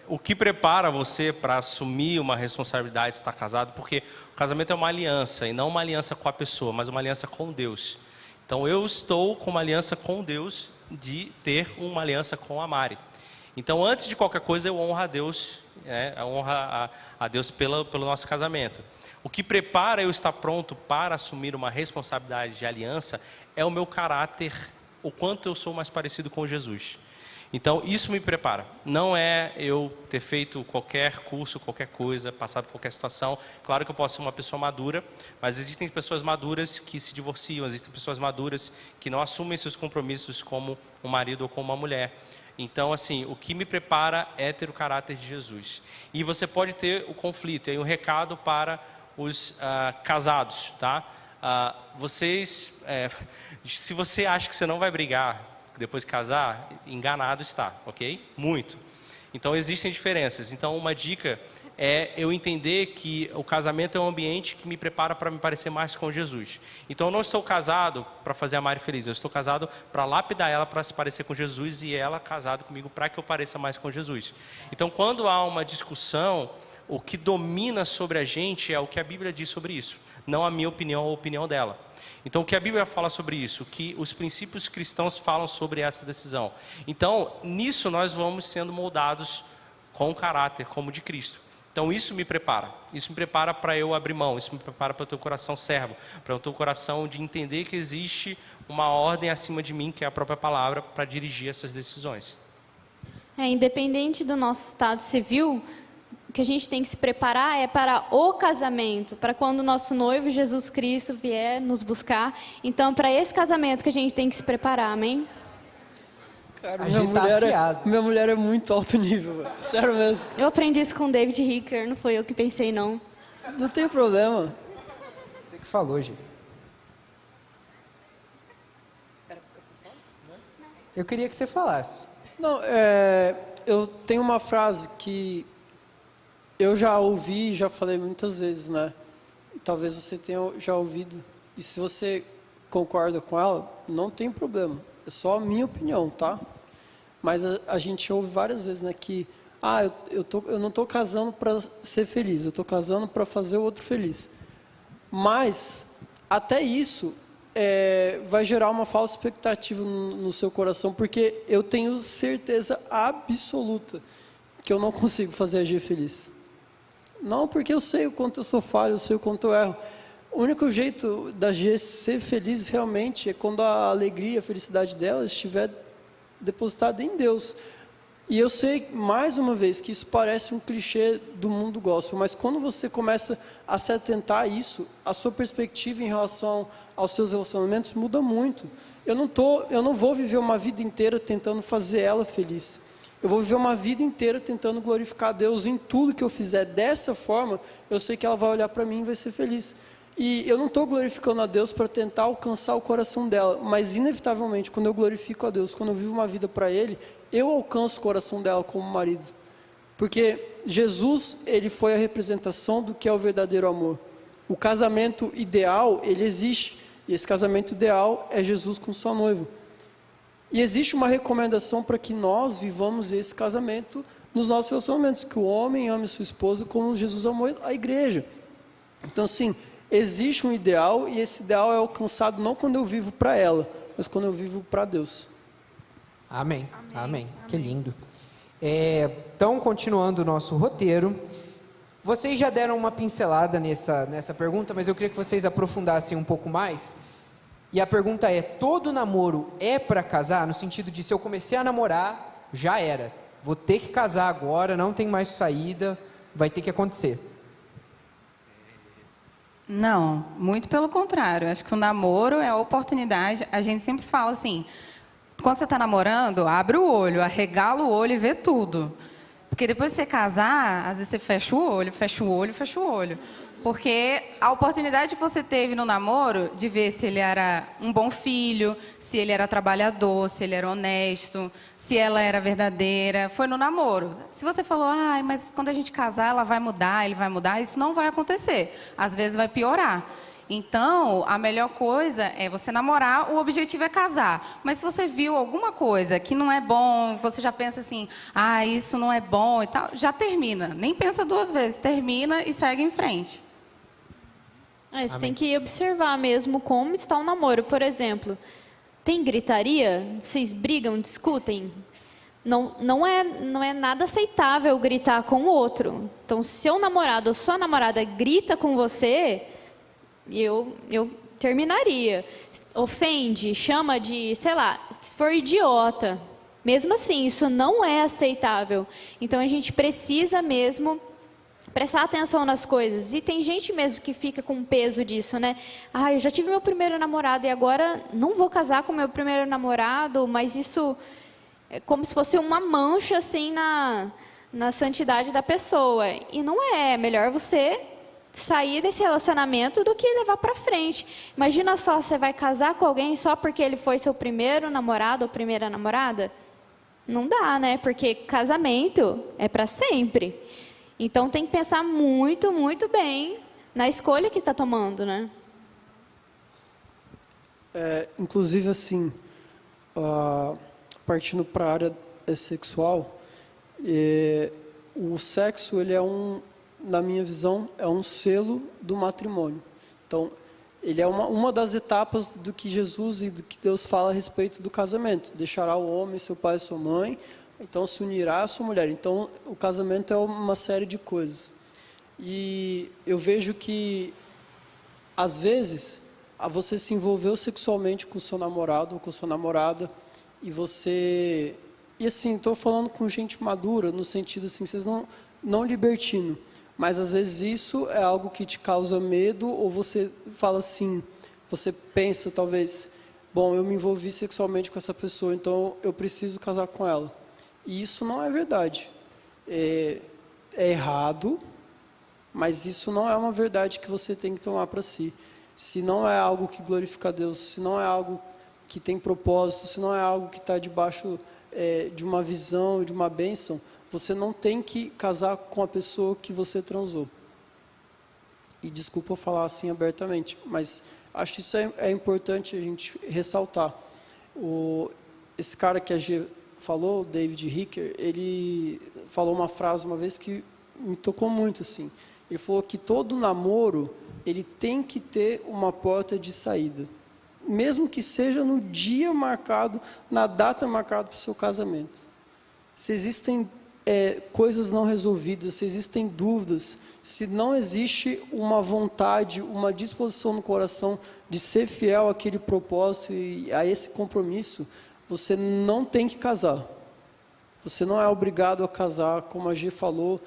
O que prepara você para assumir uma responsabilidade de estar casado, porque o casamento é uma aliança, e não uma aliança com a pessoa, mas uma aliança com Deus. Então eu estou com uma aliança com Deus de ter uma aliança com a Mari. Então antes de qualquer coisa eu honro a Deus, honro a Deus pelo nosso casamento. O que prepara eu estar pronto para assumir uma responsabilidade de aliança é o meu caráter, o quanto eu sou mais parecido com Jesus. Então, isso me prepara. Não é eu ter feito qualquer curso, qualquer coisa, passado por qualquer situação. Claro que eu posso ser uma pessoa madura, mas existem pessoas maduras que se divorciam, existem pessoas maduras que não assumem seus compromissos como um marido ou como uma mulher. Então, assim, o que me prepara é ter o caráter de Jesus. E você pode ter o conflito. E aí um recado para os casados, tá? Se você acha que você não vai brigar depois de casar, enganado está, ok? Muito. Então existem diferenças. Então uma dica é eu entender que o casamento é um ambiente que me prepara para me parecer mais com Jesus. Então eu não estou casado para fazer a Mari feliz, eu estou casado para lapidar ela para se parecer com Jesus e ela casada comigo para que eu pareça mais com Jesus. Então quando há uma discussão, o que domina sobre a gente é o que a Bíblia diz sobre isso, não a minha opinião ou a opinião dela. Então, o que a Bíblia fala sobre isso? Que os princípios cristãos falam sobre essa decisão. Então, nisso nós vamos sendo moldados com o caráter como de Cristo. Então, isso me prepara. Isso me prepara para eu abrir mão. Isso me prepara para o teu coração servo. Para o teu coração de entender que existe uma ordem acima de mim, que é a própria palavra, para dirigir essas decisões. Independente do nosso estado civil, o que a gente tem que se preparar é para o casamento, para quando o nosso noivo Jesus Cristo vier nos buscar. Então, para esse casamento que a gente tem que se preparar, amém? Cara, minha mulher é muito alto nível, velho. Sério mesmo. Eu aprendi isso com o David Ricker, não foi eu que pensei, não. Não tem problema. Você que falou, gente. Eu queria que você falasse. Não, eu tenho uma frase que Eu já ouvi, já falei muitas vezes, né? E talvez você tenha já ouvido. E se você concorda com ela, não tem problema. É só a minha opinião, tá? Mas a gente ouve várias vezes, né? Que, eu não estou casando para ser feliz, eu estou casando para fazer o outro feliz. Mas, até isso, vai gerar uma falsa expectativa no seu coração, porque eu tenho certeza absoluta que eu não consigo fazer a G feliz. Não, porque eu sei o quanto eu sou falho, eu sei o quanto eu erro. O único jeito da G ser feliz realmente é quando a alegria, a felicidade dela estiver depositada em Deus. E eu sei, mais uma vez, que isso parece um clichê do mundo gospel, mas quando você começa a se atentar a isso, a sua perspectiva em relação aos seus relacionamentos muda muito. Eu não vou viver uma vida inteira tentando fazer ela feliz. Eu vou viver uma vida inteira tentando glorificar a Deus em tudo que eu fizer. Dessa forma, eu sei que ela vai olhar para mim e vai ser feliz. E eu não estou glorificando a Deus para tentar alcançar o coração dela, mas inevitavelmente, quando eu glorifico a Deus, quando eu vivo uma vida para Ele, eu alcanço o coração dela como marido. Porque Jesus, Ele foi a representação do que é o verdadeiro amor. O casamento ideal, ele existe. E esse casamento ideal é Jesus com sua noiva. E existe uma recomendação para que nós vivamos esse casamento nos nossos relacionamentos, que o homem ame sua esposa como Jesus amou a igreja. Então, sim, existe um ideal, e esse ideal é alcançado não quando eu vivo para ela, mas quando eu vivo para Deus. Amém. Amém. Que lindo. Então, continuando o nosso roteiro, vocês já deram uma pincelada nessa pergunta, mas eu queria que vocês aprofundassem um pouco mais. E a pergunta é: todo namoro é para casar? No sentido de, se eu comecei a namorar, já era. Vou ter que casar agora, não tem mais saída, vai ter que acontecer. Não, muito pelo contrário. Acho que o namoro é a oportunidade. A gente sempre fala assim, quando você está namorando, abre o olho, arregala o olho e vê tudo. Porque depois de você casar, às vezes você fecha o olho, fecha o olho, fecha o olho. Porque a oportunidade que você teve no namoro de ver se ele era um bom filho, se ele era trabalhador, se ele era honesto, se ela era verdadeira, foi no namoro. Se você falou, mas quando a gente casar ela vai mudar, ele vai mudar, isso não vai acontecer. Às vezes vai piorar. Então, a melhor coisa é você namorar, o objetivo é casar. Mas se você viu alguma coisa que não é bom, você já pensa assim, isso não é bom e tal, já termina. Nem pensa duas vezes, termina e segue em frente. Você tem que observar mesmo como está o namoro. Por exemplo, tem gritaria? Vocês brigam, discutem? Não é nada aceitável gritar com o outro. Então, se seu namorado ou sua namorada grita com você, eu terminaria. Ofende, chama de, sei lá, se for idiota. Mesmo assim, isso não é aceitável. Então, a gente precisa mesmo prestar atenção nas coisas. E tem gente mesmo que fica com peso disso, né? Eu já tive meu primeiro namorado e agora não vou casar com meu primeiro namorado, mas isso é como se fosse uma mancha, assim, na santidade da pessoa. E não é. Melhor você sair desse relacionamento do que levar para frente. Imagina só, você vai casar com alguém só porque ele foi seu primeiro namorado ou primeira namorada? Não dá, né? Porque casamento é para sempre. Então tem que pensar muito, muito bem na escolha que está tomando, né? Inclusive, assim, partindo para a área sexual, o sexo, ele na minha visão, é um selo do matrimônio. Então, ele é uma das etapas do que Jesus e do que Deus fala a respeito do casamento. Deixará o homem, seu pai e sua mãe, então se unirá à sua mulher. Então, o casamento é uma série de coisas. E eu vejo que, às vezes, você se envolveu sexualmente com o seu namorado ou com a sua namorada, e você... E assim, estou falando com gente madura, no sentido assim, vocês não libertino. Mas, às vezes, isso é algo que te causa medo, ou você fala assim, você pensa, talvez, bom, eu me envolvi sexualmente com essa pessoa, então eu preciso casar com ela. E isso não é verdade. É errado, mas isso não é uma verdade que você tem que tomar para si. Se não é algo que glorifica a Deus, se não é algo que tem propósito, se não é algo que está debaixo de uma visão, de uma bênção, você não tem que casar com a pessoa que você transou. E desculpa eu falar assim abertamente, mas acho que isso é importante a gente ressaltar. Esse cara que a G falou, o David Ricker, ele falou uma frase uma vez que me tocou muito, assim. Ele falou que todo namoro, ele tem que ter uma porta de saída. Mesmo que seja no dia marcado, na data marcada para o seu casamento. Se existem coisas não resolvidas, se existem dúvidas, se não existe uma vontade, uma disposição no coração de ser fiel àquele propósito e a esse compromisso, você não tem que casar. Você não é obrigado a casar, como a G falou,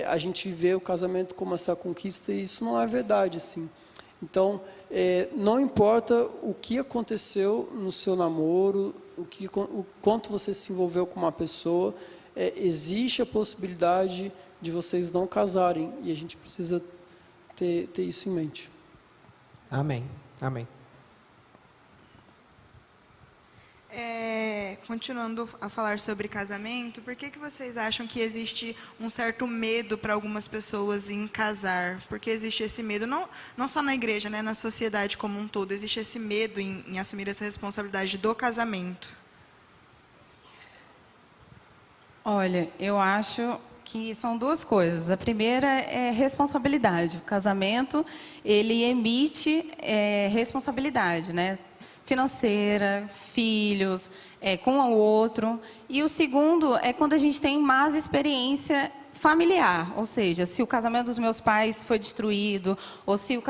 a gente vê o casamento como essa conquista e isso não é verdade, assim. Então, não importa o que aconteceu no seu namoro, o quanto você se envolveu com uma pessoa, existe a possibilidade de vocês não casarem e a gente precisa ter isso em mente. Amém. Amém. Continuando a falar sobre casamento, por que vocês acham que existe um certo medo para algumas pessoas em casar? Porque existe esse medo, não só na igreja, né, na sociedade como um todo, existe esse medo em assumir essa responsabilidade do casamento? Olha, eu acho que são duas coisas. A primeira é responsabilidade. O casamento, ele emite responsabilidade, né? Financeira, filhos, com o outro. E o segundo é quando a gente tem mais experiência familiar, ou seja, se o casamento dos meus pais foi destruído, ou se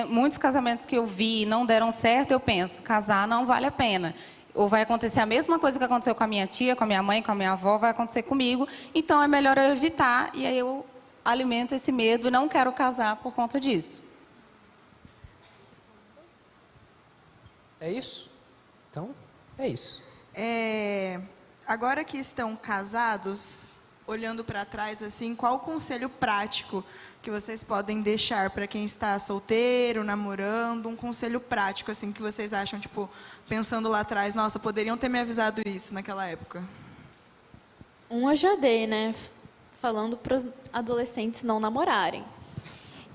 muitos casamentos que eu vi não deram certo, eu penso, casar não vale a pena. Ou vai acontecer a mesma coisa que aconteceu com a minha tia, com a minha mãe, com a minha avó, vai acontecer comigo. Então é melhor eu evitar, e aí eu alimento esse medo e não quero casar por conta disso. É isso? Então, é isso. Agora que estão casados, olhando para trás, assim, qual o conselho prático que vocês podem deixar para quem está solteiro, namorando, um conselho prático, assim, que vocês acham, tipo, pensando lá atrás, nossa, poderiam ter me avisado isso naquela época? Eu já dei, né? Falando para os adolescentes não namorarem.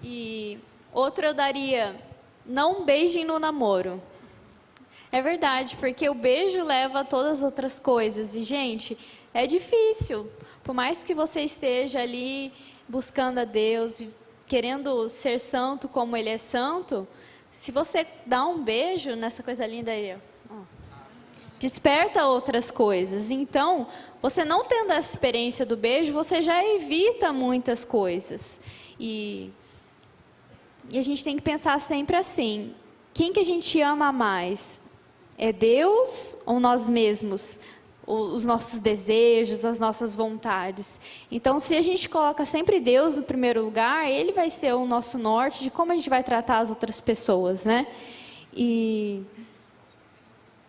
E outro eu daria, não beijem no namoro. É verdade, porque o beijo leva a todas as outras coisas. E, gente, é difícil. Por mais que você esteja ali buscando a Deus, querendo ser santo como Ele é santo, se você dá um beijo nessa coisa linda aí, ó, desperta outras coisas. Então, você não tendo essa experiência do beijo, você já evita muitas coisas. E a gente tem que pensar sempre assim, quem que a gente ama mais? É Deus ou nós mesmos? Os nossos desejos, as nossas vontades. Então, se a gente coloca sempre Deus no primeiro lugar, Ele vai ser o nosso norte de como a gente vai tratar as outras pessoas, né? E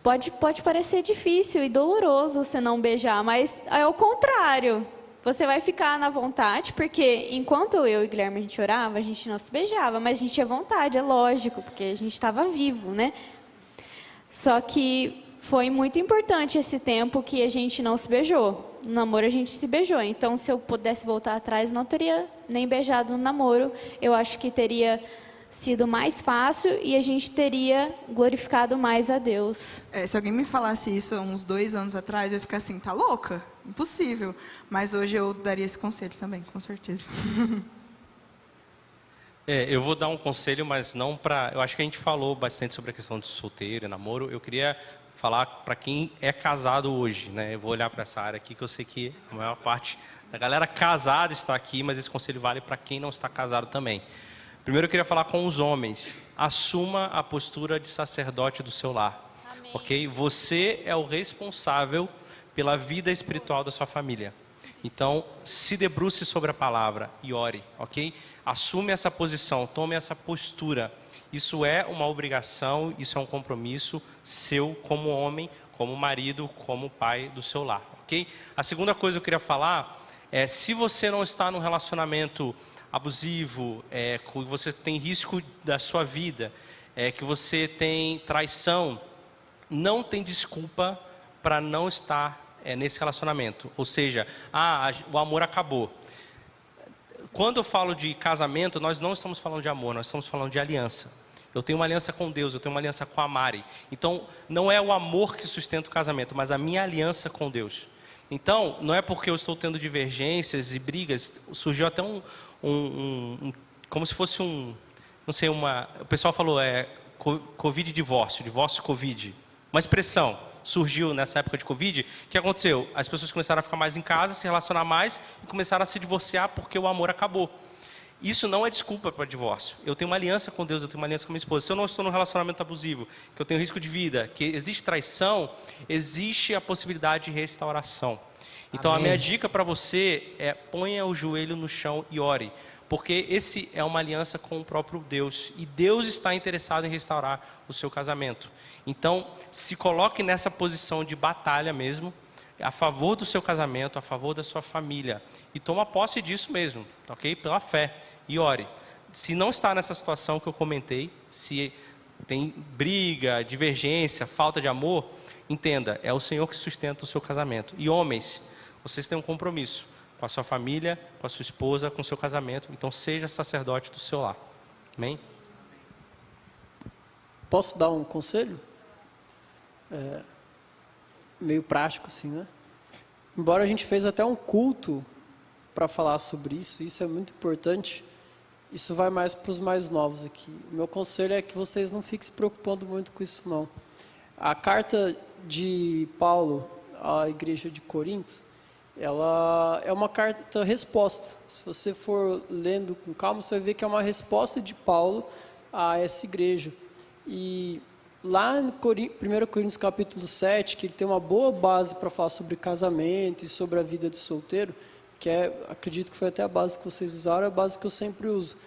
pode parecer difícil e doloroso você não beijar, mas é o contrário. Você vai ficar na vontade, porque enquanto eu e Guilherme a gente orava, a gente não se beijava, mas a gente tinha vontade, é lógico, porque a gente estava vivo, né? Só que foi muito importante esse tempo que a gente não se beijou. No namoro a gente se beijou. Então, se eu pudesse voltar atrás, não teria nem beijado no namoro. Eu acho que teria sido mais fácil e a gente teria glorificado mais a Deus. Se alguém me falasse isso há uns 2 anos atrás, eu ia ficar assim, tá louca? Impossível. Mas hoje eu daria esse conselho também, com certeza. Eu vou dar um conselho, mas não para... Eu acho que a gente falou bastante sobre a questão de solteiro e namoro. Eu queria falar para quem é casado hoje, né? Eu vou olhar para essa área aqui, que eu sei que a maior parte da galera casada está aqui, mas esse conselho vale para quem não está casado também. Primeiro eu queria falar com os homens. Assuma a postura de sacerdote do seu lar. Amém. Ok? Você é o responsável pela vida espiritual da sua família. Então, se debruce sobre a palavra e ore, ok? Assume essa posição, tome essa postura. Isso é uma obrigação, isso é um compromisso seu como homem, como marido, como pai do seu lar, ok? A segunda coisa que eu queria falar é, se você não está num relacionamento abusivo, que você tem risco da sua vida, que você tem traição, não tem desculpa para não estar nesse relacionamento. Ou seja, o amor acabou. Quando eu falo de casamento, nós não estamos falando de amor, nós estamos falando de aliança. Eu tenho uma aliança com Deus, eu tenho uma aliança com a Mari. Então, não é o amor que sustenta o casamento, mas a minha aliança com Deus. Então, não é porque eu estou tendo divergências e brigas, surgiu até como se fosse não sei, o pessoal falou, Covid divórcio Covid. Uma expressão surgiu nessa época de Covid. O que aconteceu? As pessoas começaram a ficar mais em casa, se relacionar mais e começaram a se divorciar porque o amor acabou. Isso não é desculpa para divórcio. Eu tenho uma aliança com Deus, eu tenho uma aliança com minha esposa. Se eu não estou num relacionamento abusivo, que eu tenho risco de vida, que existe traição, existe a possibilidade de restauração. Então, Amém. a minha dica para você é: ponha o joelho no chão e ore. Porque esse é uma aliança com o próprio Deus. E Deus está interessado em restaurar o seu casamento. Então, se coloque nessa posição de batalha mesmo, a favor do seu casamento, a favor da sua família. E toma posse disso mesmo, ok? Pela fé. E ore. Se não está nessa situação que eu comentei, se tem briga, divergência, falta de amor, entenda, é o Senhor que sustenta o seu casamento. E homens, vocês têm um compromisso com a sua família, com a sua esposa, com o seu casamento. Então, seja sacerdote do seu lar. Amém? Posso dar um conselho? Meio prático, assim, né? Embora a gente fez até um culto para falar sobre isso, isso é muito importante, isso vai mais para os mais novos aqui. O meu conselho é que vocês não fiquem se preocupando muito com isso, não. A carta de Paulo à igreja de Corinto, ela é uma carta-resposta. Se você for lendo com calma, você vai ver que é uma resposta de Paulo a essa igreja. E lá no 1 Coríntios capítulo 7, que ele tem uma boa base para falar sobre casamento e sobre a vida de solteiro, que acredito que foi até a base que vocês usaram, é a base que eu sempre uso.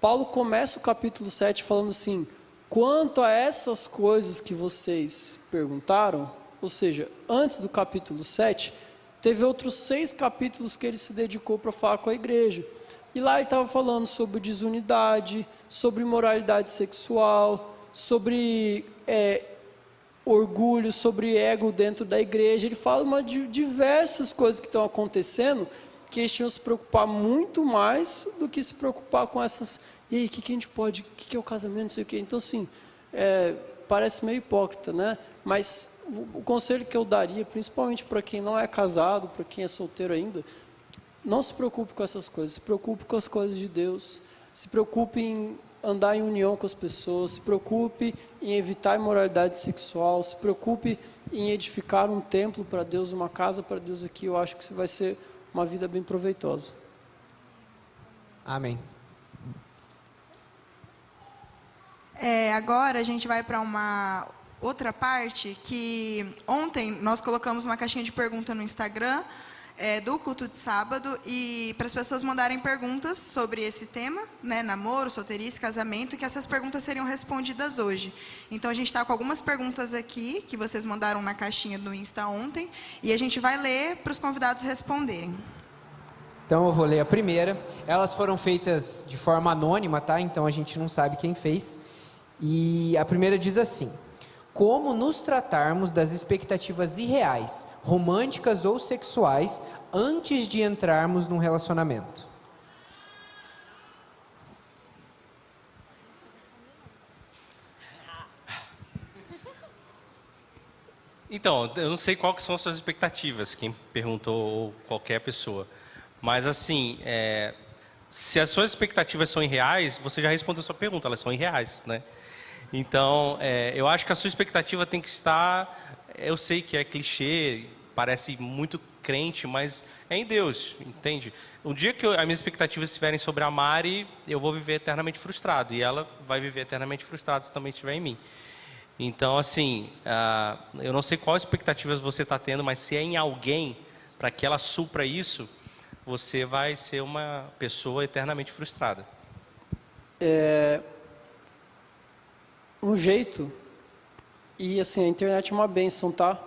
Paulo começa o capítulo 7 falando assim: quanto a essas coisas que vocês perguntaram, ou seja, antes do capítulo 7, teve outros 6 capítulos que ele se dedicou para falar com a igreja. E lá ele estava falando sobre desunidade, sobre imoralidade sexual, sobre orgulho, sobre ego dentro da igreja. Ele fala de diversas coisas que estão acontecendo, que eles tinham que se preocupar muito mais do que se preocupar com essas... E aí, o que a gente pode... O que é o casamento, não sei o quê. Então, assim, parece meio hipócrita, né? Mas o conselho que eu daria, principalmente para quem não é casado, para quem é solteiro ainda, não se preocupe com essas coisas, se preocupe com as coisas de Deus, se preocupe em andar em união com as pessoas, se preocupe em evitar a imoralidade sexual, se preocupe em edificar um templo para Deus, uma casa para Deus aqui. Eu acho que vai ser uma vida bem proveitosa. Amém. Agora a gente vai para uma outra parte que ontem nós colocamos uma caixinha de pergunta no Instagram do culto de sábado, e para as pessoas mandarem perguntas sobre esse tema, né, namoro, solteirice, casamento, que essas perguntas seriam respondidas hoje. Então a gente está com algumas perguntas aqui que vocês mandaram na caixinha do Insta ontem, e a gente vai ler para os convidados responderem. Então eu vou ler a primeira. Elas foram feitas de forma anônima, tá? Então a gente não sabe quem fez. E a primeira diz assim: como nos tratarmos das expectativas irreais, românticas ou sexuais, antes de entrarmos num relacionamento? Então, eu não sei quais são as suas expectativas, quem perguntou, ou qualquer pessoa. Mas, assim, se as suas expectativas são irreais, você já respondeu a sua pergunta, elas são irreais, né? Então, eu acho que a sua expectativa tem que estar... Eu sei que é clichê, parece muito crente, mas é em Deus, entende? Um dia que as minhas expectativas estiverem sobre a Mari, eu vou viver eternamente frustrado. E ela vai viver eternamente frustrada se também estiver em mim. Então, assim, eu não sei quais expectativas você está tendo, mas se é em alguém, para que ela supra isso, você vai ser uma pessoa eternamente frustrada. Um jeito, e assim, a internet é uma bênção, tá?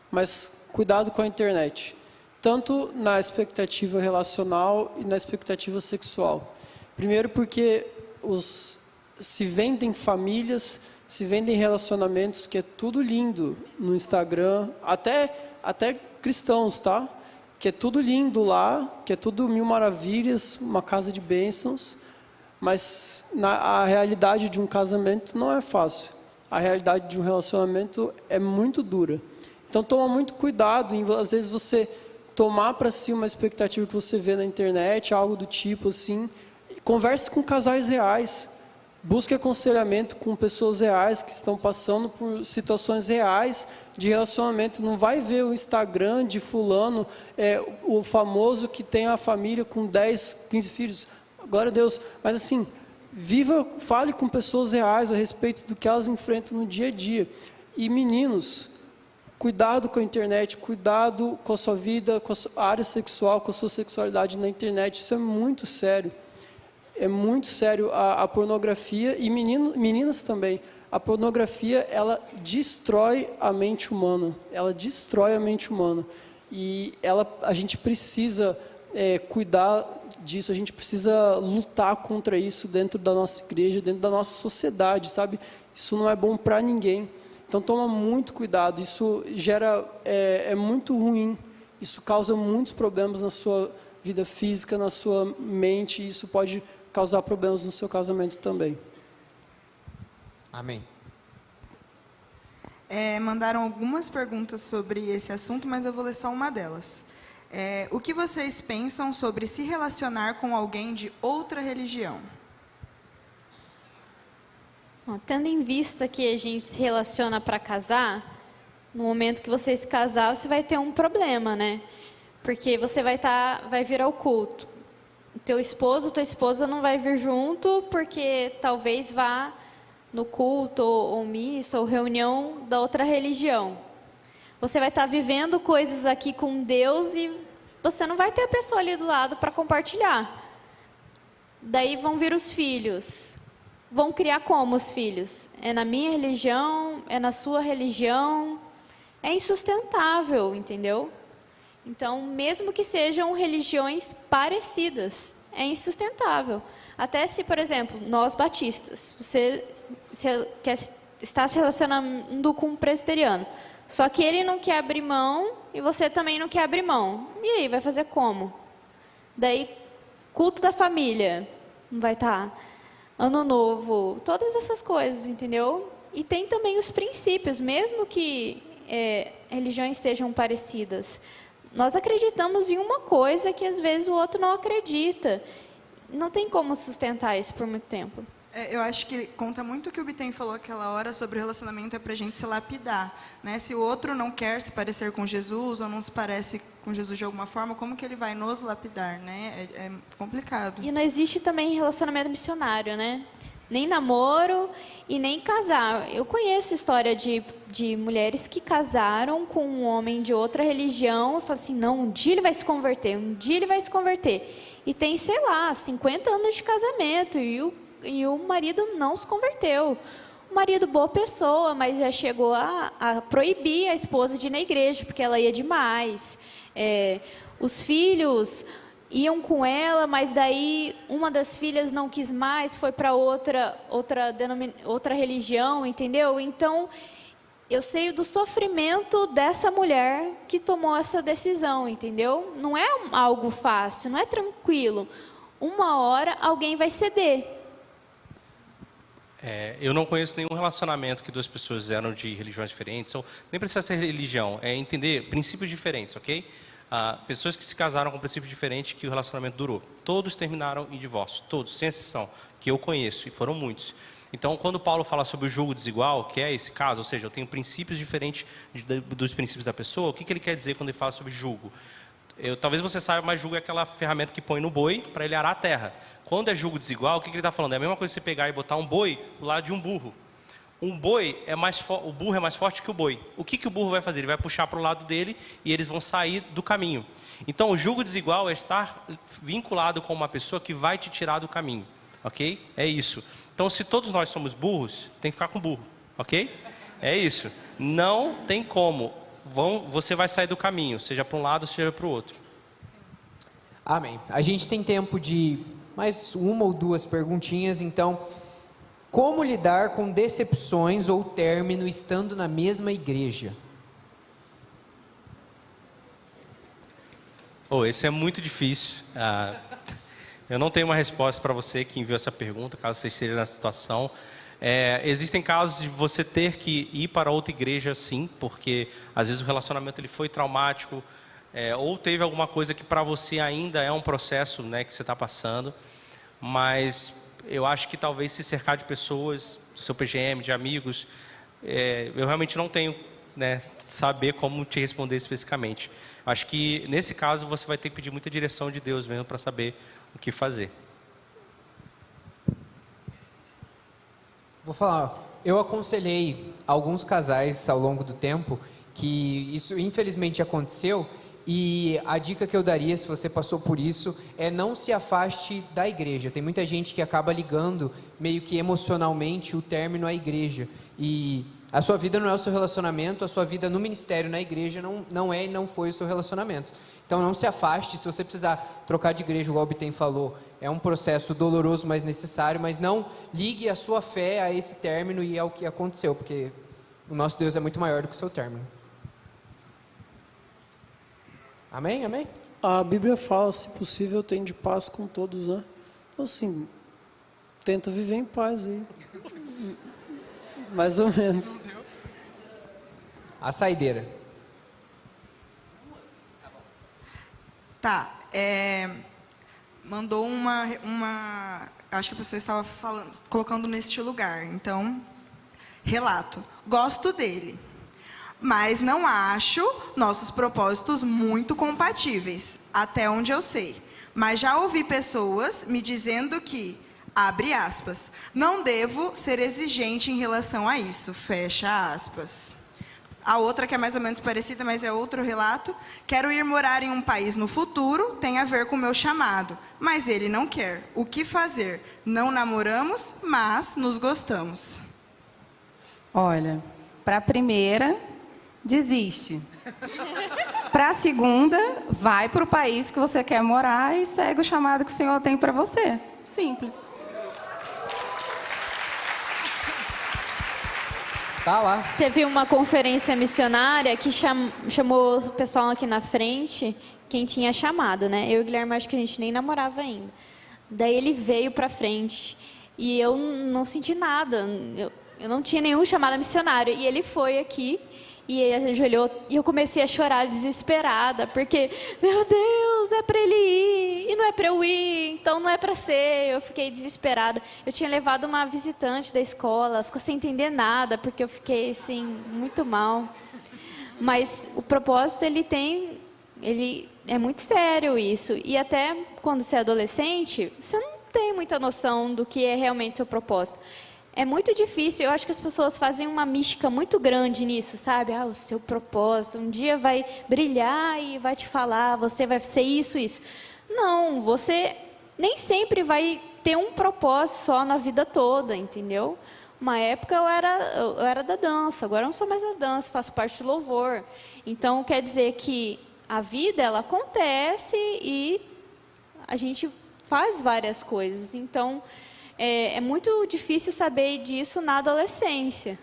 Mas cuidado com a internet, tanto na expectativa relacional e na expectativa sexual. Primeiro porque se vendem famílias, se vendem relacionamentos, que é tudo lindo no Instagram, até até cristãos, tá? Que é tudo lindo lá, que é tudo mil maravilhas, uma casa de bênçãos, mas a realidade de um casamento não é fácil. A realidade de um relacionamento é muito dura. Então toma muito cuidado em, às vezes, você tomar para si uma expectativa que você vê na internet, algo do tipo assim. Converse com casais reais. Busque aconselhamento com pessoas reais que estão passando por situações reais de relacionamento. Não vai ver o Instagram de fulano, o famoso que tem a família com 10, 15 filhos. Glória a Deus. Mas assim, fale com pessoas reais a respeito do que elas enfrentam no dia a dia. E meninos, cuidado com a internet, cuidado com a sua vida, com a sua área sexual, com a sua sexualidade na internet. Isso é muito sério. É muito sério a pornografia, e meninas também. A pornografia, ela destrói a mente humana. Ela destrói a mente humana. E a gente precisa cuidar disso, a gente precisa lutar contra isso dentro da nossa igreja, dentro da nossa sociedade, sabe? Isso não é bom para ninguém. Então toma muito cuidado, isso é muito ruim, isso causa muitos problemas na sua vida física, na sua mente, e isso pode causar problemas no seu casamento também. Amém. Mandaram algumas perguntas sobre esse assunto, mas eu vou ler só uma delas. O que vocês pensam sobre se relacionar com alguém de outra religião? Bom, tendo em vista que a gente se relaciona para casar, no momento que você se casar, você vai ter um problema, né? Porque você vai vir ao culto. Teu esposo, tua esposa não vai vir junto, porque talvez vá no culto, ou missa, ou reunião da outra religião. Você vai estar vivendo coisas aqui com Deus e você não vai ter a pessoa ali do lado para compartilhar. Daí vão vir os filhos. Vão criar como os filhos? É na minha religião? É na sua religião? É insustentável, entendeu? Então, mesmo que sejam religiões parecidas, é insustentável. Até se, por exemplo, nós batistas, você está se relacionando com um presbiteriano, só que ele não quer abrir mão e você também não quer abrir mão. E aí, vai fazer como? Daí, culto da família, não vai estar. Ano novo, todas essas coisas, entendeu? E tem também os princípios, mesmo que religiões sejam parecidas. Nós acreditamos em uma coisa que às vezes o outro não acredita. Não tem como sustentar isso por muito tempo. Eu acho que conta muito o que o Biten falou aquela hora sobre o relacionamento, é para a gente se lapidar, né? Se o outro não quer se parecer com Jesus ou não se parece com Jesus de alguma forma, como que ele vai nos lapidar, né? É complicado. E não existe também relacionamento missionário, né? Nem namoro e nem casar. Eu conheço história de mulheres que casaram com um homem de outra religião e falam assim, não, um dia ele vai se converter, um dia ele vai se converter. E tem, sei lá, 50 anos de casamento e o marido não se converteu. O marido, boa pessoa, mas já chegou a proibir a esposa de ir na igreja, porque ela ia demais. Os filhos iam com ela, mas daí uma das filhas não quis mais, foi para outra religião, entendeu? Então, eu sei do sofrimento dessa mulher que tomou essa decisão, entendeu? Não é algo fácil, não é tranquilo. Uma hora alguém vai ceder. Eu não conheço nenhum relacionamento que duas pessoas eram de religiões diferentes, ou nem precisa ser religião, é entender princípios diferentes, ok? Pessoas que se casaram com princípios diferentes que o relacionamento durou. Todos terminaram em divórcio, todos, sem exceção, que eu conheço, e foram muitos. Então, quando Paulo fala sobre o julgo desigual, que é esse caso, ou seja, eu tenho princípios diferentes dos princípios da pessoa, o que ele quer dizer quando ele fala sobre julgo? Talvez você saiba, mas julgo é aquela ferramenta que põe no boi para ele arar a terra. Quando é julgo desigual, o que ele está falando? É a mesma coisa que você pegar e botar um boi do lado de um burro. Um boi o burro é mais forte que o boi. O que o burro vai fazer? Ele vai puxar para o lado dele e eles vão sair do caminho. Então, o julgo desigual é estar vinculado com uma pessoa que vai te tirar do caminho, ok? É isso. Então, se todos nós somos burros, tem que ficar com burro, ok? É isso. Não tem como. Você vai sair do caminho, seja para um lado, seja para o outro. Amém. A gente tem tempo de mais uma ou duas perguntinhas, então... Como lidar com decepções ou término estando na mesma igreja? Oh, esse é muito difícil. Eu não tenho uma resposta para você que enviou essa pergunta, caso você esteja nessa situação. Existem casos de você ter que ir para outra igreja, sim, porque às vezes o relacionamento ele foi traumático, ou teve alguma coisa que para você ainda é um processo, né, que você está passando. Mas eu acho que talvez se cercar de pessoas, do seu PGM, de amigos, eu realmente não tenho, né, saber como te responder especificamente. Acho que nesse caso você vai ter que pedir muita direção de Deus mesmo para saber o que fazer. Vou falar, eu aconselhei alguns casais ao longo do tempo que isso infelizmente aconteceu, e a dica que eu daria, se você passou por isso, é não se afaste da igreja. Tem muita gente que acaba ligando meio que emocionalmente o término à igreja, e a sua vida não é o seu relacionamento, a sua vida no ministério, na igreja, não é e não foi o seu relacionamento. Então não se afaste. Se você precisar trocar de igreja, igual o Biten falou, é um processo doloroso, mas necessário, mas não ligue a sua fé a esse término e ao que aconteceu, porque o nosso Deus é muito maior do que o seu término. Amém? Amém? A Bíblia fala, se possível, tende paz com todos, né? Então, assim, tenta viver em paz aí. Mais ou menos. A saideira. Tá, mandou uma... Acho que a pessoa estava colocando neste lugar. Então, relato. Gosto dele, mas não acho nossos propósitos muito compatíveis, até onde eu sei. Mas já ouvi pessoas me dizendo que, abre aspas, não devo ser exigente em relação a isso, fecha aspas. A outra, que é mais ou menos parecida, mas é outro relato. Quero ir morar em um país no futuro, tem a ver com o meu chamado. Mas ele não quer. O que fazer? Não namoramos, mas nos gostamos. Olha, para a primeira, desiste. Para a segunda, vai para o país que você quer morar e segue o chamado que o Senhor tem para você. Simples. Tá lá. Teve uma conferência missionária que chamou o pessoal aqui na frente, quem tinha chamado, né? Eu e o Guilherme, acho que a gente nem namorava ainda. Daí ele veio pra frente e eu não senti nada, eu não tinha nenhum chamado missionário. E ele foi aqui e ele ajoelhou e eu comecei a chorar desesperada, porque, meu Deus, é para ele ir e não é para eu ir, então não é para ser. Eu fiquei desesperada. Eu tinha levado uma visitante da escola, ficou sem entender nada, porque eu fiquei assim muito mal. Mas o propósito ele é muito sério isso. E até quando você é adolescente, você não tem muita noção do que é realmente seu propósito. É muito difícil, eu acho que as pessoas fazem uma mística muito grande nisso, sabe? O seu propósito, um dia vai brilhar e vai te falar, você vai ser isso, isso. Não, você nem sempre vai ter um propósito só na vida toda, entendeu? Uma época eu era da dança, agora eu não sou mais da dança, faço parte do louvor. Então, quer dizer que a vida, ela acontece e a gente faz várias coisas. Então, é muito difícil saber disso na adolescência.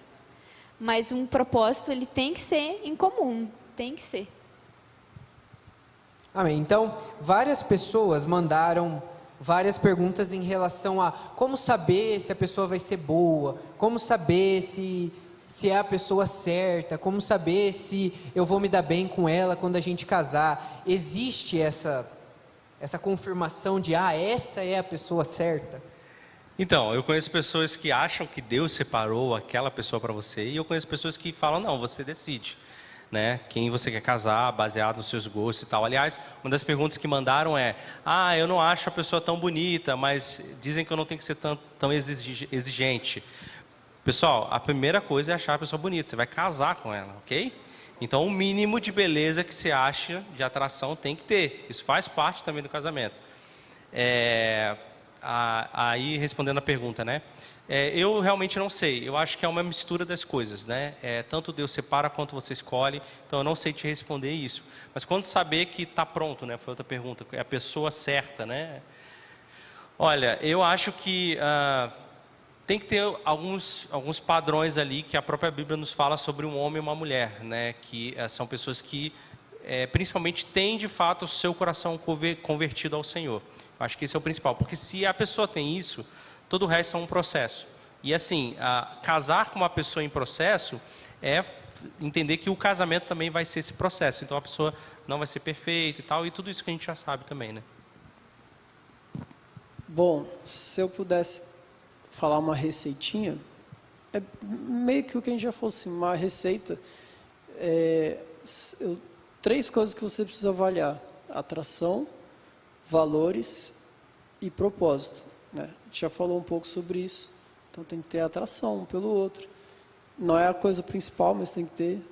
Mas um propósito, ele tem que ser em comum, tem que ser. Amém. Então, várias pessoas mandaram várias perguntas em relação a como saber se a pessoa vai ser boa, como saber se é a pessoa certa, como saber se eu vou me dar bem com ela quando a gente casar. Existe essa confirmação de, essa é a pessoa certa? Então, eu conheço pessoas que acham que Deus separou aquela pessoa para você, e eu conheço pessoas que falam, não, você decide, né? Quem você quer casar, baseado nos seus gostos e tal. Aliás, uma das perguntas que mandaram é, eu não acho a pessoa tão bonita, mas dizem que eu não tenho que ser tão exigente. Pessoal, a primeira coisa é achar a pessoa bonita, você vai casar com ela, ok? Então, o mínimo de beleza que você acha, de atração, tem que ter. Isso faz parte também do casamento. Aí, respondendo a pergunta, né? Eu realmente não sei. Eu acho que é uma mistura das coisas, né? Tanto Deus separa quanto você escolhe. Então, eu não sei te responder isso. Mas quando saber que está pronto, né? Foi outra pergunta. É a pessoa certa, né? Olha, eu acho que tem que ter alguns padrões ali que a própria Bíblia nos fala sobre um homem e uma mulher, né? Que são pessoas que principalmente tem de fato o seu coração convertido ao Senhor. Eu acho que esse é o principal, porque se a pessoa tem isso, todo o resto é um processo. E assim, casar com uma pessoa em processo é entender que o casamento também vai ser esse processo. Então a pessoa não vai ser perfeita e tal, e tudo isso que a gente já sabe também, né? Bom, se eu pudesse falar uma receitinha, é meio que o que a gente já falou assim, uma receita. 3 coisas que você precisa avaliar: atração, valores e propósito, né? A gente já falou um pouco sobre isso. Então tem que ter atração um pelo outro. Não é a coisa principal, mas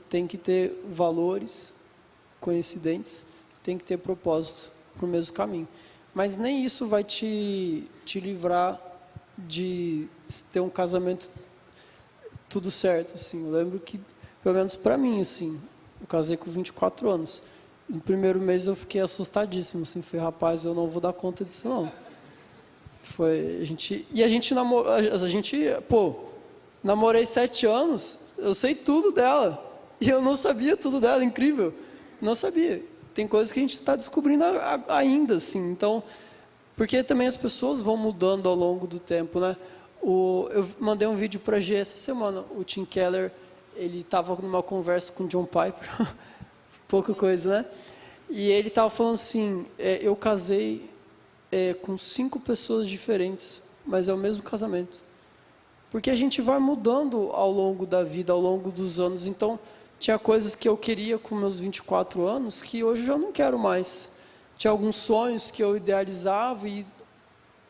tem que ter valores coincidentes, tem que ter propósito para o mesmo caminho. Mas nem isso vai te livrar de ter um casamento tudo certo, assim. Eu lembro que, pelo menos para mim, assim, eu casei com 24 anos. No primeiro mês eu fiquei assustadíssimo, assim, falei, rapaz, eu não vou dar conta disso não. Namorei 7 anos, eu sei tudo dela. E eu não sabia tudo dela, incrível. Não sabia. Tem coisas que a gente está descobrindo ainda, assim. Então, porque também as pessoas vão mudando ao longo do tempo, né? Eu mandei um vídeo para a G essa semana. O Tim Keller, ele estava numa conversa com o John Piper, pouca coisa, né? E ele estava falando assim, eu casei com 5 pessoas diferentes, mas é o mesmo casamento. Porque a gente vai mudando ao longo da vida, ao longo dos anos. Então, tinha coisas que eu queria com meus 24 anos que hoje eu já não quero mais. Tinha alguns sonhos que eu idealizava e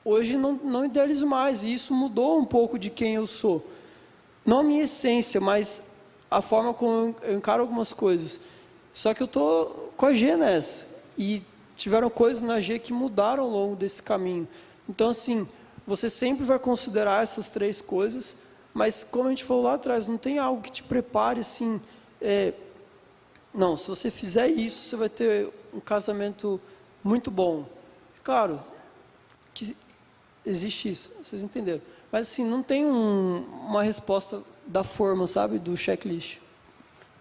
hoje não idealizo mais. E isso mudou um pouco de quem eu sou. Não a minha essência, mas a forma como eu encaro algumas coisas. Só que eu estou com a G nessa. E tiveram coisas na G que mudaram ao longo desse caminho. Então, assim, você sempre vai considerar essas 3 coisas, mas como a gente falou lá atrás, não tem algo que te prepare assim. Não, se você fizer isso, você vai ter um casamento muito bom. Claro que existe isso, vocês entenderam. Mas assim, não tem uma resposta da forma, sabe, do checklist.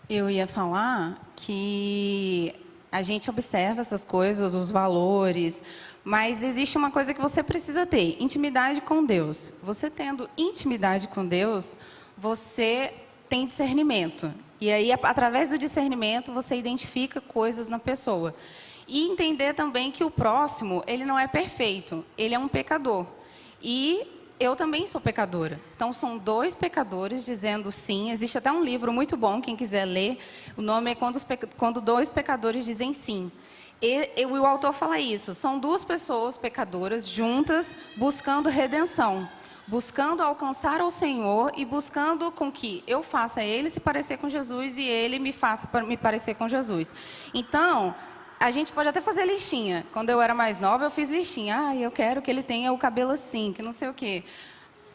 Eu ia falar que a gente observa essas coisas, os valores, mas existe uma coisa que você precisa ter: intimidade com Deus. Você tendo intimidade com Deus, você tem discernimento. E aí, através do discernimento, você identifica coisas na pessoa. E entender também que o próximo, ele não é perfeito, ele é um pecador. E eu também sou pecadora. Então, são 2 pecadores dizendo sim. Existe até um livro muito bom, quem quiser ler. O nome é Quando 2 Pecadores Dizem Sim. E o autor fala isso. São 2 pessoas pecadoras juntas, buscando redenção. Buscando alcançar ao Senhor e buscando com que eu faça ele se parecer com Jesus e ele me faça me parecer com Jesus. Então, a gente pode até fazer listinha. Quando eu era mais nova, eu fiz listinha. Eu quero que ele tenha o cabelo assim, que não sei o quê.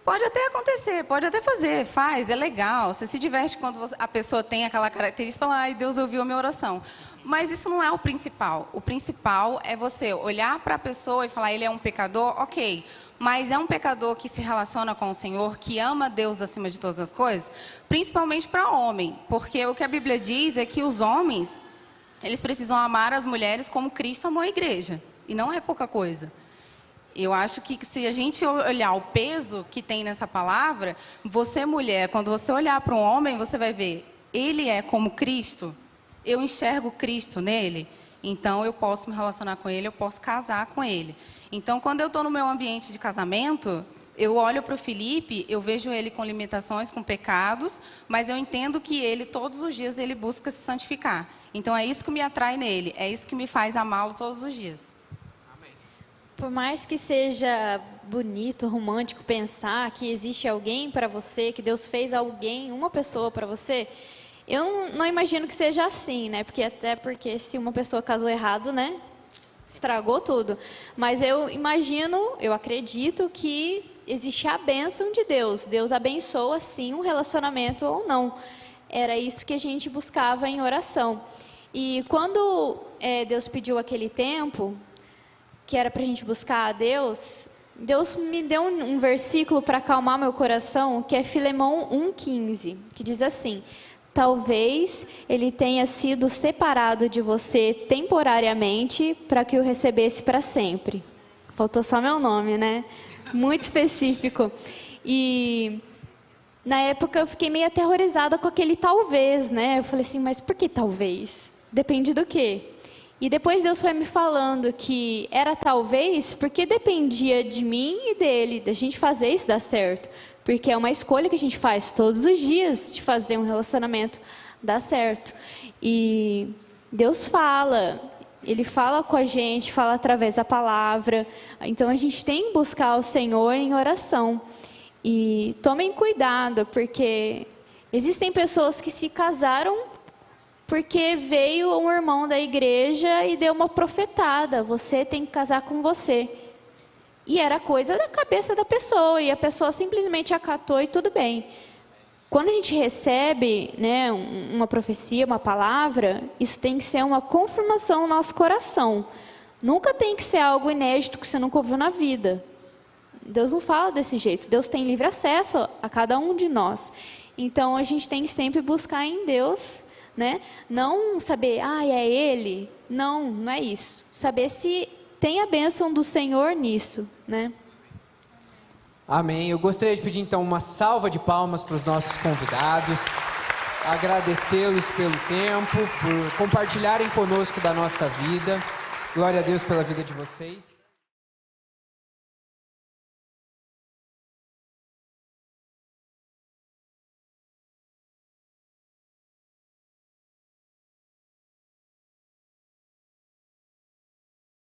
Pode até acontecer, pode até fazer, faz, é legal. Você se diverte quando a pessoa tem aquela característica e fala, Deus ouviu a minha oração. Mas isso não é o principal. O principal é você olhar para a pessoa e falar, ele é um pecador, ok. Mas é um pecador que se relaciona com o Senhor, que ama Deus acima de todas as coisas, principalmente para homem. Porque o que a Bíblia diz é que os homens, eles precisam amar as mulheres como Cristo amou a igreja. E não é pouca coisa. Eu acho que se a gente olhar o peso que tem nessa palavra, você mulher, quando você olhar para um homem, você vai ver, ele é como Cristo, eu enxergo Cristo nele, então eu posso me relacionar com ele, eu posso casar com ele. Então, quando eu estou no meu ambiente de casamento, eu olho para o Felipe, eu vejo ele com limitações, com pecados, mas eu entendo que ele, todos os dias, ele busca se santificar. Então, é isso que me atrai nele, é isso que me faz amá-lo todos os dias. Por mais que seja bonito, romântico pensar que existe alguém para você, que Deus fez alguém, uma pessoa para você, eu não imagino que seja assim, né? Porque se uma pessoa casou errado, né? Estragou tudo. Mas eu imagino, eu acredito que existe a bênção de Deus. Deus abençoa, sim, um relacionamento ou não. Era isso que a gente buscava em oração. E quando Deus pediu aquele tempo, que era para a gente buscar a Deus, Deus me deu um versículo para acalmar meu coração, que é Filemão 1,15, que diz assim, Talvez ele tenha sido separado de você temporariamente para que o recebesse para sempre. Faltou só meu nome, né? Muito específico. E na época eu fiquei meio aterrorizada com aquele talvez, né? Eu falei assim, mas por que talvez? Depende do quê? E depois Deus foi me falando que era talvez porque dependia de mim e dele, da gente fazer isso dar certo. Porque é uma escolha que a gente faz todos os dias de fazer um relacionamento dar certo. E Deus fala, Ele fala com a gente, fala através da palavra. Então a gente tem que buscar o Senhor em oração. E tomem cuidado, porque existem pessoas que se casaram porque veio um irmão da igreja e deu uma profetada, você tem que casar com você. E era coisa da cabeça da pessoa, e a pessoa simplesmente acatou e tudo bem. Quando a gente recebe, né, uma profecia, uma palavra, isso tem que ser uma confirmação no nosso coração. Nunca tem que ser algo inédito que você nunca ouviu na vida. Deus não fala desse jeito. Deus tem livre acesso a cada um de nós. Então, a gente tem que sempre buscar em Deus, né? Não saber, é Ele. Não, não é isso. Saber se tem a bênção do Senhor nisso, né? Amém. Eu gostaria de pedir, então, uma salva de palmas para os nossos convidados. Agradecê-los pelo tempo, por compartilharem conosco da nossa vida. Glória a Deus pela vida de vocês.